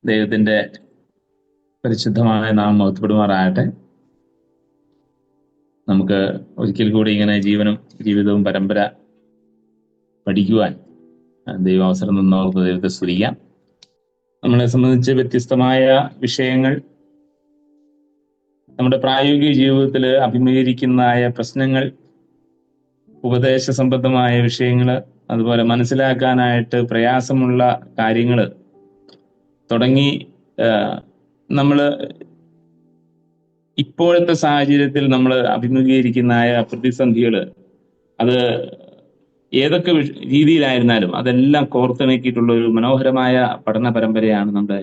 ദൈവത്തിന്റെ പരിശുദ്ധമായ നാമം മഹത്വപ്പെടുമാറാകട്ടെ. നമുക്ക് ഒരിക്കൽ കൂടി ഇങ്ങനെ ജീവിതവും പരമ്പര പഠിക്കുവാൻ ദൈവം അവസരം നമുക്ക് ദൈവത്തെ സ്തുതിക്കാം. നമ്മളെ സംബന്ധിച്ച് വ്യത്യസ്തമായ വിഷയങ്ങൾ, നമ്മുടെ പ്രായോഗിക ജീവിതത്തിൽ അഭിമുഖീകരിക്കുന്നതായ പ്രശ്നങ്ങൾ, ഉപദേശ സംബന്ധമായ വിഷയങ്ങൾ, അതുപോലെ മനസ്സിലാക്കാനായിട്ട് പ്രയാസമുള്ള കാര്യങ്ങൾ തുടങ്ങി നമ്മൾ ഇപ്പോഴത്തെ സാഹചര്യത്തിൽ നമ്മൾ അഭിമുഖീകരിക്കുന്നതായ പ്രതിസന്ധികൾ, അത് ഏതൊക്കെ രീതിയിലായിരുന്നാലും അതെല്ലാം കോർത്തിണക്കിയിട്ടുള്ള ഒരു മനോഹരമായ പഠന പരമ്പരയാണ് നമ്മുടെ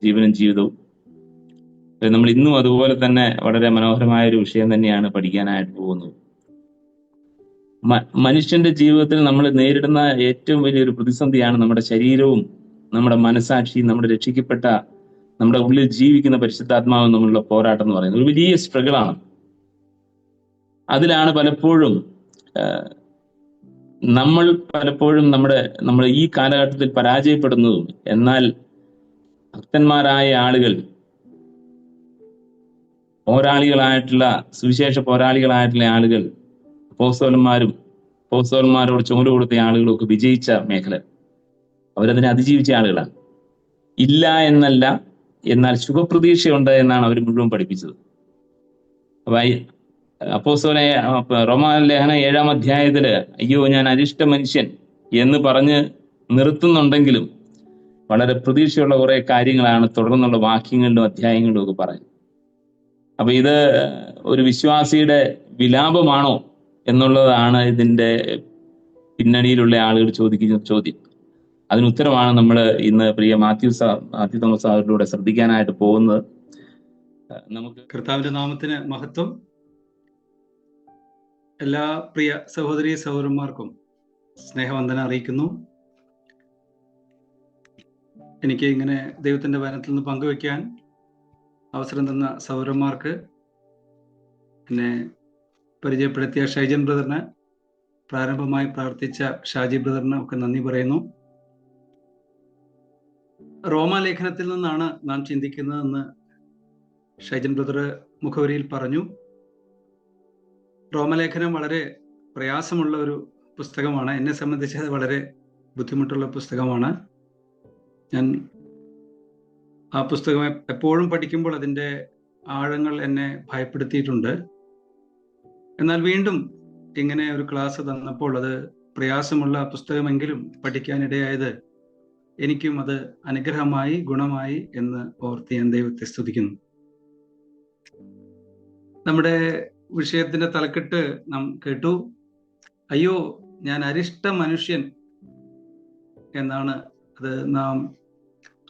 ജീവനും ജീവിതവും. നമ്മൾ ഇന്നും അതുപോലെ തന്നെ വളരെ മനോഹരമായ ഒരു വിഷയം തന്നെയാണ് പഠിക്കാനായിട്ട് പോകുന്നത്. മനുഷ്യന്റെ ജീവിതത്തിൽ നമ്മൾ നേരിടുന്ന ഏറ്റവും വലിയൊരു പ്രതിസന്ധിയാണ് നമ്മുടെ ശരീരവും നമ്മുടെ മനസാക്ഷിയും നമ്മുടെ രക്ഷിക്കപ്പെട്ട നമ്മുടെ ഉള്ളിൽ ജീവിക്കുന്ന പരിശുദ്ധാത്മാവും തമ്മിലുള്ള പോരാട്ടം എന്ന് പറയുന്നത് ഒരു വലിയ സ്ട്രഗിളാണ്. അതിലാണ് പലപ്പോഴും നമ്മൾ ഈ കാലഘട്ടത്തിൽ പരാജയപ്പെടുന്നതും. എന്നാൽ ഭക്തന്മാരായ ആളുകൾ, സുവിശേഷ പോരാളികളായിട്ടുള്ള ആളുകൾ, അപ്പോസ്തലന്മാരോട് ചുമട് കൊടുത്ത ആളുകളൊക്കെ വിജയിച്ച മേഖല, അവരതിനെ അതിജീവിച്ച ആളുകളാണ്. ഇല്ല എന്നല്ല, എന്നാൽ ശുഭപ്രതീക്ഷയുണ്ട് എന്നാണ് അവർ മുഴുവൻ പഠിപ്പിച്ചത്. റോമാലേഖനം 7-ാം അധ്യായത്തില് അയ്യോ ഞാൻ അരിഷ്ട മനുഷ്യൻ എന്ന് പറഞ്ഞ് നിർത്തുന്നുണ്ടെങ്കിലും വളരെ പ്രതീക്ഷയുള്ള കുറെ കാര്യങ്ങളാണ് തുടർന്നുള്ള വാക്യങ്ങളിലും അധ്യായങ്ങളിലും ഒക്കെ പറയുന്നത്. അപ്പൊ ഇത് ഒരു വിശ്വാസിയുടെ വിലാപമാണോ എന്നുള്ളതാണ് ഇതിന്റെ പിന്നണിയിലുള്ള ആളുകൾ ചോദിക്കുന്ന ചോദ്യം. അതിന് ഉത്തരമാണ് നമ്മൾ ഇന്ന് പ്രിയ മാത്യു തോമസ് സാറിലൂടെ ശ്രദ്ധിക്കാനായിട്ട് പോകുന്നത്. നമുക്ക് കർത്താവിന്റെ നാമത്തിന് മഹത്വം. എല്ലാ പ്രിയ സഹോദരീ സഹോദരന്മാർക്കും സ്നേഹവന്ദനം അറിയിക്കുന്നു. എനിക്ക് ഇങ്ങനെ ദൈവത്തിന്റെ വചനത്തിൽ നിന്ന് പങ്കുവെക്കാൻ അവസരം തന്ന സഹോദരന്മാർക്ക്, എന്നെ പരിചയപ്പെടുത്തിയ ഷൈജൻ ബ്രദറിന്, പ്രാരംഭമായി പ്രാർത്ഥിച്ച ഷാജി ബ്രദറിന് ഒക്കെ നന്ദി പറയുന്നു. റോമാലേഖനത്തിൽ നിന്നാണ് നാം ചിന്തിക്കുന്നതെന്ന് ഷൈജൻ ബ്രദർ മുഖവരിയിൽ പറഞ്ഞു. റോമലേഖനം വളരെ പ്രയാസമുള്ള ഒരു പുസ്തകമാണ്. എന്നെ സംബന്ധിച്ച് അത് വളരെ ബുദ്ധിമുട്ടുള്ള പുസ്തകമാണ്. ഞാൻ ആ പുസ്തകം എപ്പോഴും പഠിക്കുമ്പോൾ അതിൻ്റെ ആഴങ്ങൾ എന്നെ ഭയപ്പെടുത്തിയിട്ടുണ്ട്. എന്നാൽ വീണ്ടും ഇങ്ങനെ ഒരു ക്ലാസ് തന്നപ്പോൾ അത് പ്രയാസമുള്ള പുസ്തകമെങ്കിലും പഠിക്കാനിടയായത് എനിക്കും അത് അനുഗ്രഹമായി, ഗുണമായി എന്ന് ഓർത്ത് ഞാൻ ദൈവത്തെ സ്തുതിക്കുന്നു. നമ്മുടെ വിഷയത്തിന്റെ തലക്കെട്ട് നാം കേട്ടു. അയ്യോ ഞാൻ അരിഷ്ട മനുഷ്യൻ എന്നാണ്. അത് നാം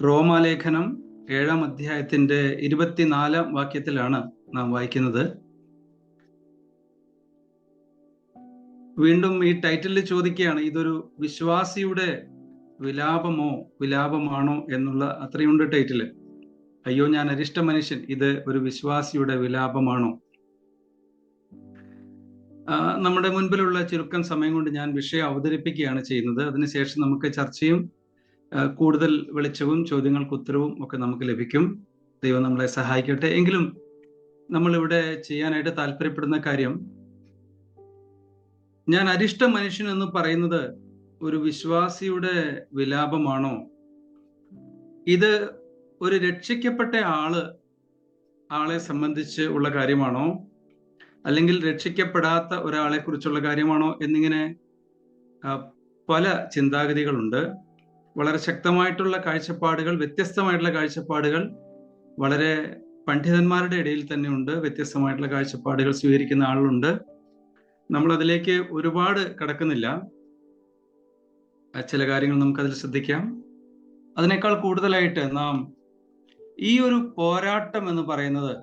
റോമാലേഖനം 7-ാം അധ്യായത്തിന്റെ 24-ാം വാക്യത്തിലാണ് നാം വായിക്കുന്നത്. വീണ്ടും ഈ ടൈറ്റിലിൽ ചോദിക്കുകയാണ്, ഇതൊരു വിശ്വാസിയുടെ വിലാപമാണോ എന്നുള്ള അത്രയുണ്ട് ടൈറ്റില്. അയ്യോ ഞാൻ അരിഷ്ട മനുഷ്യൻ, ഇത് ഒരു വിശ്വാസിയുടെ വിലാപമാണോ? നമ്മുടെ മുൻപിലുള്ള ചുരുക്കം സമയം കൊണ്ട് ഞാൻ വിഷയം അവതരിപ്പിക്കുകയാണ് ചെയ്യുന്നത്. അതിനുശേഷം നമുക്ക് ചർച്ചയും കൂടുതൽ വെളിച്ചവും ചോദ്യങ്ങൾക്ക് ഉത്തരവും ഒക്കെ നമുക്ക് ലഭിക്കും. ദൈവം നമ്മളെ സഹായിക്കട്ടെ. എങ്കിലും നമ്മളിവിടെ ചെയ്യാനായിട്ട് താല്പര്യപ്പെടുന്ന കാര്യം, ഞാൻ അരിഷ്ട മനുഷ്യൻ എന്ന് പറയുന്നത് ഒരു വിശ്വാസിയുടെ വിലാപമാണോ? ഇത് ഒരു രക്ഷിക്കപ്പെട്ട ആളെ സംബന്ധിച്ച് ഉള്ള കാര്യമാണോ, അല്ലെങ്കിൽ രക്ഷിക്കപ്പെടാത്ത ഒരാളെ കുറിച്ചുള്ള കാര്യമാണോ എന്നിങ്ങനെ പല ചിന്താഗതികളുണ്ട്. വളരെ ശക്തമായിട്ടുള്ള കാഴ്ചപ്പാടുകൾ, വ്യത്യസ്തമായിട്ടുള്ള കാഴ്ചപ്പാടുകൾ വളരെ പണ്ഡിതന്മാരുടെ ഇടയിൽ തന്നെ ഉണ്ട്. വ്യത്യസ്തമായിട്ടുള്ള കാഴ്ചപ്പാടുകൾ സ്വീകരിക്കുന്ന ആളുകളുണ്ട്. നമ്മൾ അതിലേക്ക് ഒരുപാട് കടക്കുന്നില്ല. ചില കാര്യങ്ങൾ നമുക്കതിൽ ശ്രദ്ധിക്കാം. അതിനേക്കാൾ കൂടുതലായിട്ട് നാം ഈ ഒരു പോരാട്ടം എന്ന് പറയുന്നത്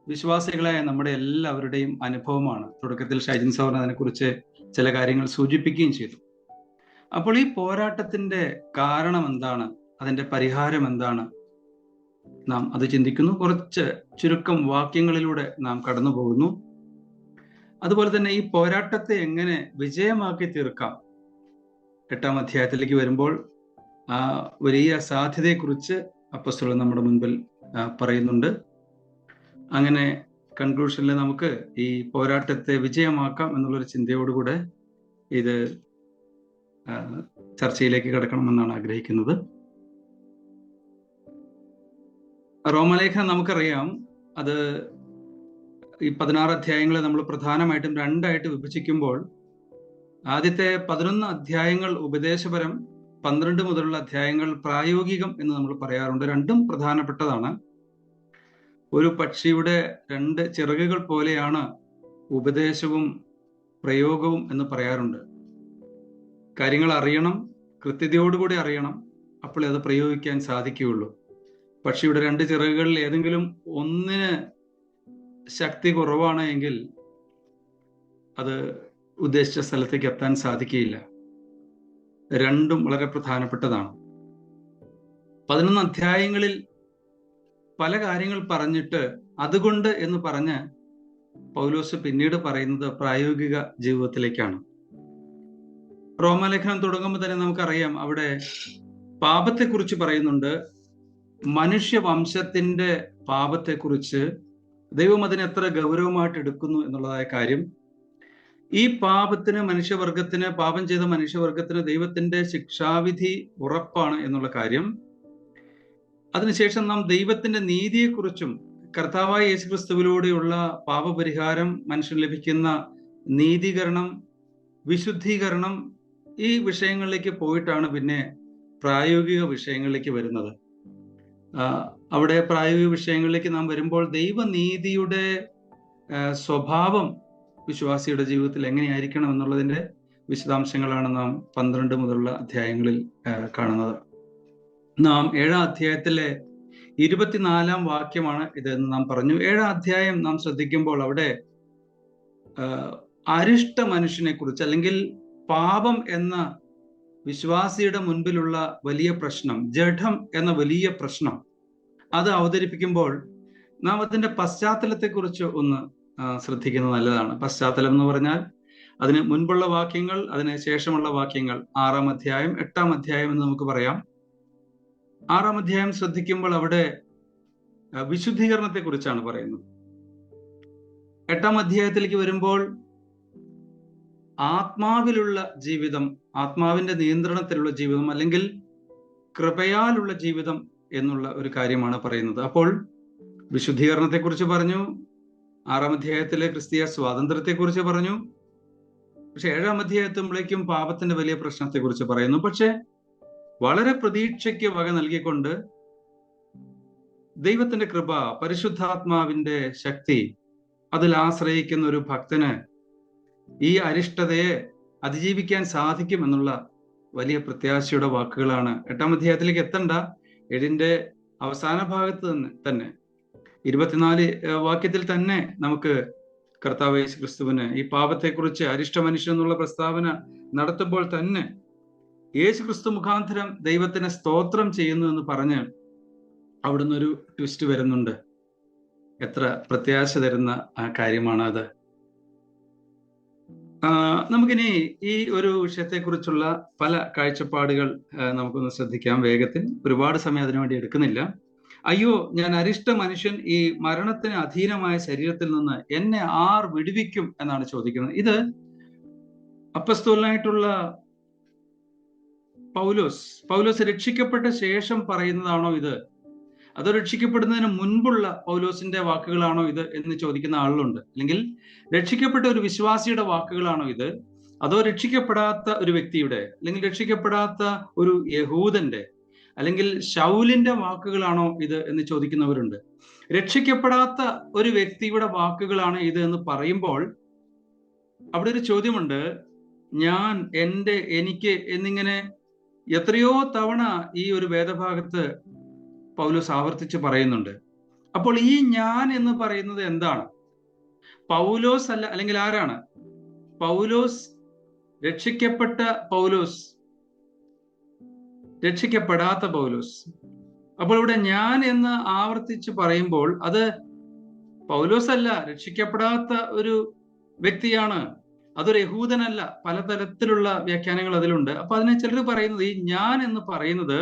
വിശ്വാസികളായ നമ്മുടെ എല്ലാവരുടെയും അനുഭവമാണ്. തുടക്കത്തിൽ ഷൈജൻ സൗർ അതിനെക്കുറിച്ച് ചില കാര്യങ്ങൾ സൂചിപ്പിക്കുകയും ചെയ്തു. അപ്പോൾ ഈ പോരാട്ടത്തിന്റെ കാരണം എന്താണ്, അതിന്റെ പരിഹാരം എന്താണ്, നാം അത് ചിന്തിക്കുന്നു. കുറച്ച് ചുരുക്കം വാക്യങ്ങളിലൂടെ നാം കടന്നു പോകുന്നു. അതുപോലെ തന്നെ ഈ പോരാട്ടത്തെ എങ്ങനെ വിജയമാക്കി തീർക്കാം. 8-ാം അധ്യായത്തിലേക്ക് വരുമ്പോൾ ആ വലിയ സാധ്യതയെക്കുറിച്ച് അപ്പോസ്തലൻ നമ്മുടെ മുൻപിൽ പറയുന്നുണ്ട്. അങ്ങനെ കൺക്ലൂഷനിൽ നമുക്ക് ഈ പോരാട്ടത്തെ വിജയമാക്കാം എന്നുള്ളൊരു ചിന്തയോടുകൂടെ ഇത് ചർച്ചയിലേക്ക് കടക്കണമെന്നാണ് ആഗ്രഹിക്കുന്നത്. റോമലേഖനം നമുക്കറിയാം, അത് ഈ 16 അധ്യായങ്ങളെ നമ്മൾ പ്രധാനമായിട്ടും രണ്ടായിട്ട് വിഭജിക്കുമ്പോൾ ആദ്യത്തെ 11 അധ്യായങ്ങൾ ഉപദേശപരം, 12 മുതലുള്ള അധ്യായങ്ങൾ പ്രായോഗികം എന്ന് നമ്മൾ പറയാറുണ്ട്. രണ്ടും പ്രധാനപ്പെട്ടതാണ്. ഒരു പക്ഷിയുടെ 2 ചിറകുകൾ പോലെയാണ് ഉപദേശവും പ്രയോഗവും എന്ന് പറയാറുണ്ട്. കാര്യങ്ങൾ അറിയണം, കൃത്യതയോടുകൂടി അറിയണം, അപ്പോൾ അത് പ്രയോഗിക്കാൻ സാധിക്കുകയുള്ളൂ. പക്ഷിയുടെ 2 ചിറകുകളിൽ ഏതെങ്കിലും ഒന്നിന് ശക്തി കുറവാണ് എങ്കിൽ അത് ഉദ്ദേശിച്ച സ്ഥലത്തേക്ക് എത്താൻ സാധിക്കുകയില്ല. രണ്ടും വളരെ പ്രധാനപ്പെട്ടതാണ്. 11 അധ്യായങ്ങളിൽ പല കാര്യങ്ങൾ പറഞ്ഞിട്ട് അതുകൊണ്ട് എന്ന് പറഞ്ഞ് പൗലോസ് പിന്നീട് പറയുന്നത് പ്രായോഗിക ജീവിതത്തിലേക്കാണ്. റോമാലേഖനം തുടങ്ങുമ്പോൾ തന്നെ നമുക്കറിയാം, അവിടെ പാപത്തെക്കുറിച്ച് പറയുന്നുണ്ട്. മനുഷ്യവംശത്തിന്റെ പാപത്തെക്കുറിച്ച് ദൈവം അതിനെ എത്ര ഗൗരവമായിട്ട് എടുക്കുന്നു എന്നുള്ളതായ കാര്യം, ഈ പാപത്തിന് മനുഷ്യവർഗത്തിന്, പാപം ചെയ്ത മനുഷ്യവർഗത്തിന് ദൈവത്തിന്റെ ശിക്ഷാവിധി ഉറപ്പാണ് എന്നുള്ള കാര്യം, അതിനുശേഷം നാം ദൈവത്തിന്റെ നീതിയെക്കുറിച്ചും കർത്താവായ യേശുക്രിസ്തുവിലൂടെയുള്ള പാപപരിഹാരം, മനുഷ്യന് ലഭിക്കുന്ന നീതീകരണം, വിശുദ്ധീകരണം, ഈ വിഷയങ്ങളിലേക്ക് പോയിട്ടാണ് പിന്നെ പ്രായോഗിക വിഷയങ്ങളിലേക്ക് വരുന്നത്. അവിടെ പ്രായോഗിക വിഷയങ്ങളിലേക്ക് നാം വരുമ്പോൾ ദൈവനീതിയുടെ സ്വഭാവം വിശ്വാസിയുടെ ജീവിതത്തിൽ എങ്ങനെയായിരിക്കണം എന്നുള്ളതിന്റെ വിശദാംശങ്ങളാണ് നാം 12 മുതലുള്ള അധ്യായങ്ങളിൽ കാണുന്നത്. നാം 7-ാം അധ്യായത്തിലെ 24-ാം വാക്യമാണ് ഇതെന്ന് നാം പറഞ്ഞു. 7-ാം അധ്യായം നാം ശ്രദ്ധിക്കുമ്പോൾ അവിടെ അരിഷ്ട മനുഷ്യനെ കുറിച്ച്, അല്ലെങ്കിൽ പാപം എന്ന വിശ്വാസിയുടെ മുൻപിലുള്ള വലിയ പ്രശ്നം, ജഡം എന്ന വലിയ പ്രശ്നം, അത് അവതരിപ്പിക്കുമ്പോൾ നാം അതിന്റെ പശ്ചാത്തലത്തെക്കുറിച്ച് ഒന്ന് ശ്രദ്ധിക്കുന്നത് നല്ലതാണ്. പശ്ചാത്തലം എന്ന് പറഞ്ഞാൽ അതിന് മുൻപുള്ള വാക്യങ്ങൾ, അതിന് ശേഷമുള്ള വാക്യങ്ങൾ. 6-ാം അധ്യായം, 8-ാം അധ്യായം എന്ന് നമുക്ക് പറയാം. 6-ാം അധ്യായം ശ്രദ്ധിക്കുമ്പോൾ അവിടെ വിശുദ്ധീകരണത്തെ കുറിച്ചാണ് പറയുന്നത്. 8-ാം അധ്യായത്തിലേക്ക് വരുമ്പോൾ ആത്മാവിലുള്ള ജീവിതം, ആത്മാവിന്റെ നിയന്ത്രണത്തിലുള്ള ജീവിതം, അല്ലെങ്കിൽ കൃപയാലുള്ള ജീവിതം എന്നുള്ള ഒരു കാര്യമാണ് പറയുന്നത്. അപ്പോൾ വിശുദ്ധീകരണത്തെക്കുറിച്ച് പറഞ്ഞു, 6-ാം അധ്യായത്തിലെ ക്രിസ്തീയ സ്വാതന്ത്ര്യത്തെക്കുറിച്ച് പറഞ്ഞു. പക്ഷെ 7-ാം അധ്യായത്തുമ്പോഴേക്കും പാപത്തിന്റെ വലിയ പ്രശ്നത്തെക്കുറിച്ച് പറയുന്നു. പക്ഷെ വളരെ പ്രതീക്ഷയ്ക്ക് വക നൽകിക്കൊണ്ട് ദൈവത്തിന്റെ കൃപ, പരിശുദ്ധാത്മാവിന്റെ ശക്തി, അതിൽ ആശ്രയിക്കുന്ന ഒരു ഭക്തന് ഈ അരിഷ്ടതയെ അതിജീവിക്കാൻ സാധിക്കും എന്നുള്ള വലിയ പ്രത്യാശയുടെ വാക്കുകളാണ്. 8-ാം അധ്യായത്തിലേക്ക് എത്തണ്ട, 7-ന്റെ അവസാന ഭാഗത്ത് തന്നെ 24 വാക്യത്തിൽ തന്നെ നമുക്ക് കർത്താവ് യേശു ക്രിസ്തുവിന് ഈ പാപത്തെക്കുറിച്ച്, അരിഷ്ട മനുഷ്യൻ എന്നുള്ള പ്രസ്താവന നടത്തുമ്പോൾ തന്നെ യേശു ക്രിസ്തു മുഖാന്തരം ദൈവത്തിന് സ്തോത്രം ചെയ്യുന്നു എന്ന് പറഞ്ഞ് അവിടുന്ന് ഒരു ട്വിസ്റ്റ് വരുന്നുണ്ട്. എത്ര പ്രത്യാശ തരുന്ന കാര്യമാണ് അത്. നമുക്കിനി ഈ ഒരു വിഷയത്തെക്കുറിച്ചുള്ള പല കാഴ്ചപ്പാടുകൾ നമുക്കൊന്ന് ശ്രദ്ധിക്കാം വേഗത്തിൽ. ഒരുപാട് സമയം അതിനുവേണ്ടി എടുക്കുന്നില്ല. അയ്യോ, ഞാൻ അരിഷ്ട മനുഷ്യൻ, ഈ മരണത്തിന് അധീനമായ ശരീരത്തിൽ നിന്ന് എന്നെ ആർ വിടുവിക്കും എന്നാണ് ചോദിക്കുന്നത്. ഇത് അപ്പസ്തോലനായിട്ടുള്ള പൗലോസ് രക്ഷിക്കപ്പെട്ട ശേഷം പറയുന്നതാണോ ഇത്, അതോ രക്ഷിക്കപ്പെടുന്നതിന് മുൻപുള്ള പൗലോസിന്റെ വാക്കുകളാണോ ഇത് എന്ന് ചോദിക്കുന്ന ആളുകളുണ്ട്. അല്ലെങ്കിൽ രക്ഷിക്കപ്പെട്ട ഒരു വിശ്വാസിയുടെ വാക്കുകളാണോ ഇത്, അതോ രക്ഷിക്കപ്പെടാത്ത ഒരു വ്യക്തിയുടെ, അല്ലെങ്കിൽ രക്ഷിക്കപ്പെടാത്ത ഒരു യഹൂദന്റെ, അല്ലെങ്കിൽ ശൗലിന്റെ വാക്കുകളാണോ ഇത് എന്ന് ചോദിക്കുന്നവരുണ്ട്. രക്ഷിക്കപ്പെടാത്ത ഒരു വ്യക്തിയുടെ വാക്കുകളാണ് ഇത് എന്ന് പറയുമ്പോൾ അവിടെ ഒരു ചോദ്യമുണ്ട്. ഞാൻ, എൻ്റെ, എനിക്ക് എന്നിങ്ങനെ എത്രയോ തവണ ഈ ഒരു വേദഭാഗത്ത് പൗലോസ് ആവർത്തിച്ച് പറയുന്നുണ്ട്. അപ്പോൾ ഈ ഞാൻ എന്ന് പറയുന്നത് എന്താണ്? പൗലോസ് അല്ല, അല്ലെങ്കിൽ ആരാണ്? പൗലോസ്, രക്ഷിക്കപ്പെട്ട പൗലോസ്, രക്ഷിക്കപ്പെടാത്ത പൗലോസ്. അപ്പോൾ ഇവിടെ ഞാൻ എന്ന് ആവർത്തിച്ച് പറയുമ്പോൾ അത് പൗലോസ് അല്ല, രക്ഷിക്കപ്പെടാത്ത ഒരു വ്യക്തിയാണ്. അതൊരു യഹൂദനല്ല. പലതരത്തിലുള്ള വ്യാഖ്യാനങ്ങൾ അതിലുണ്ട്. അപ്പൊ അതിനെ ചിലർ പറയുന്നത്, ഈ ഞാൻ എന്ന് പറയുന്നത്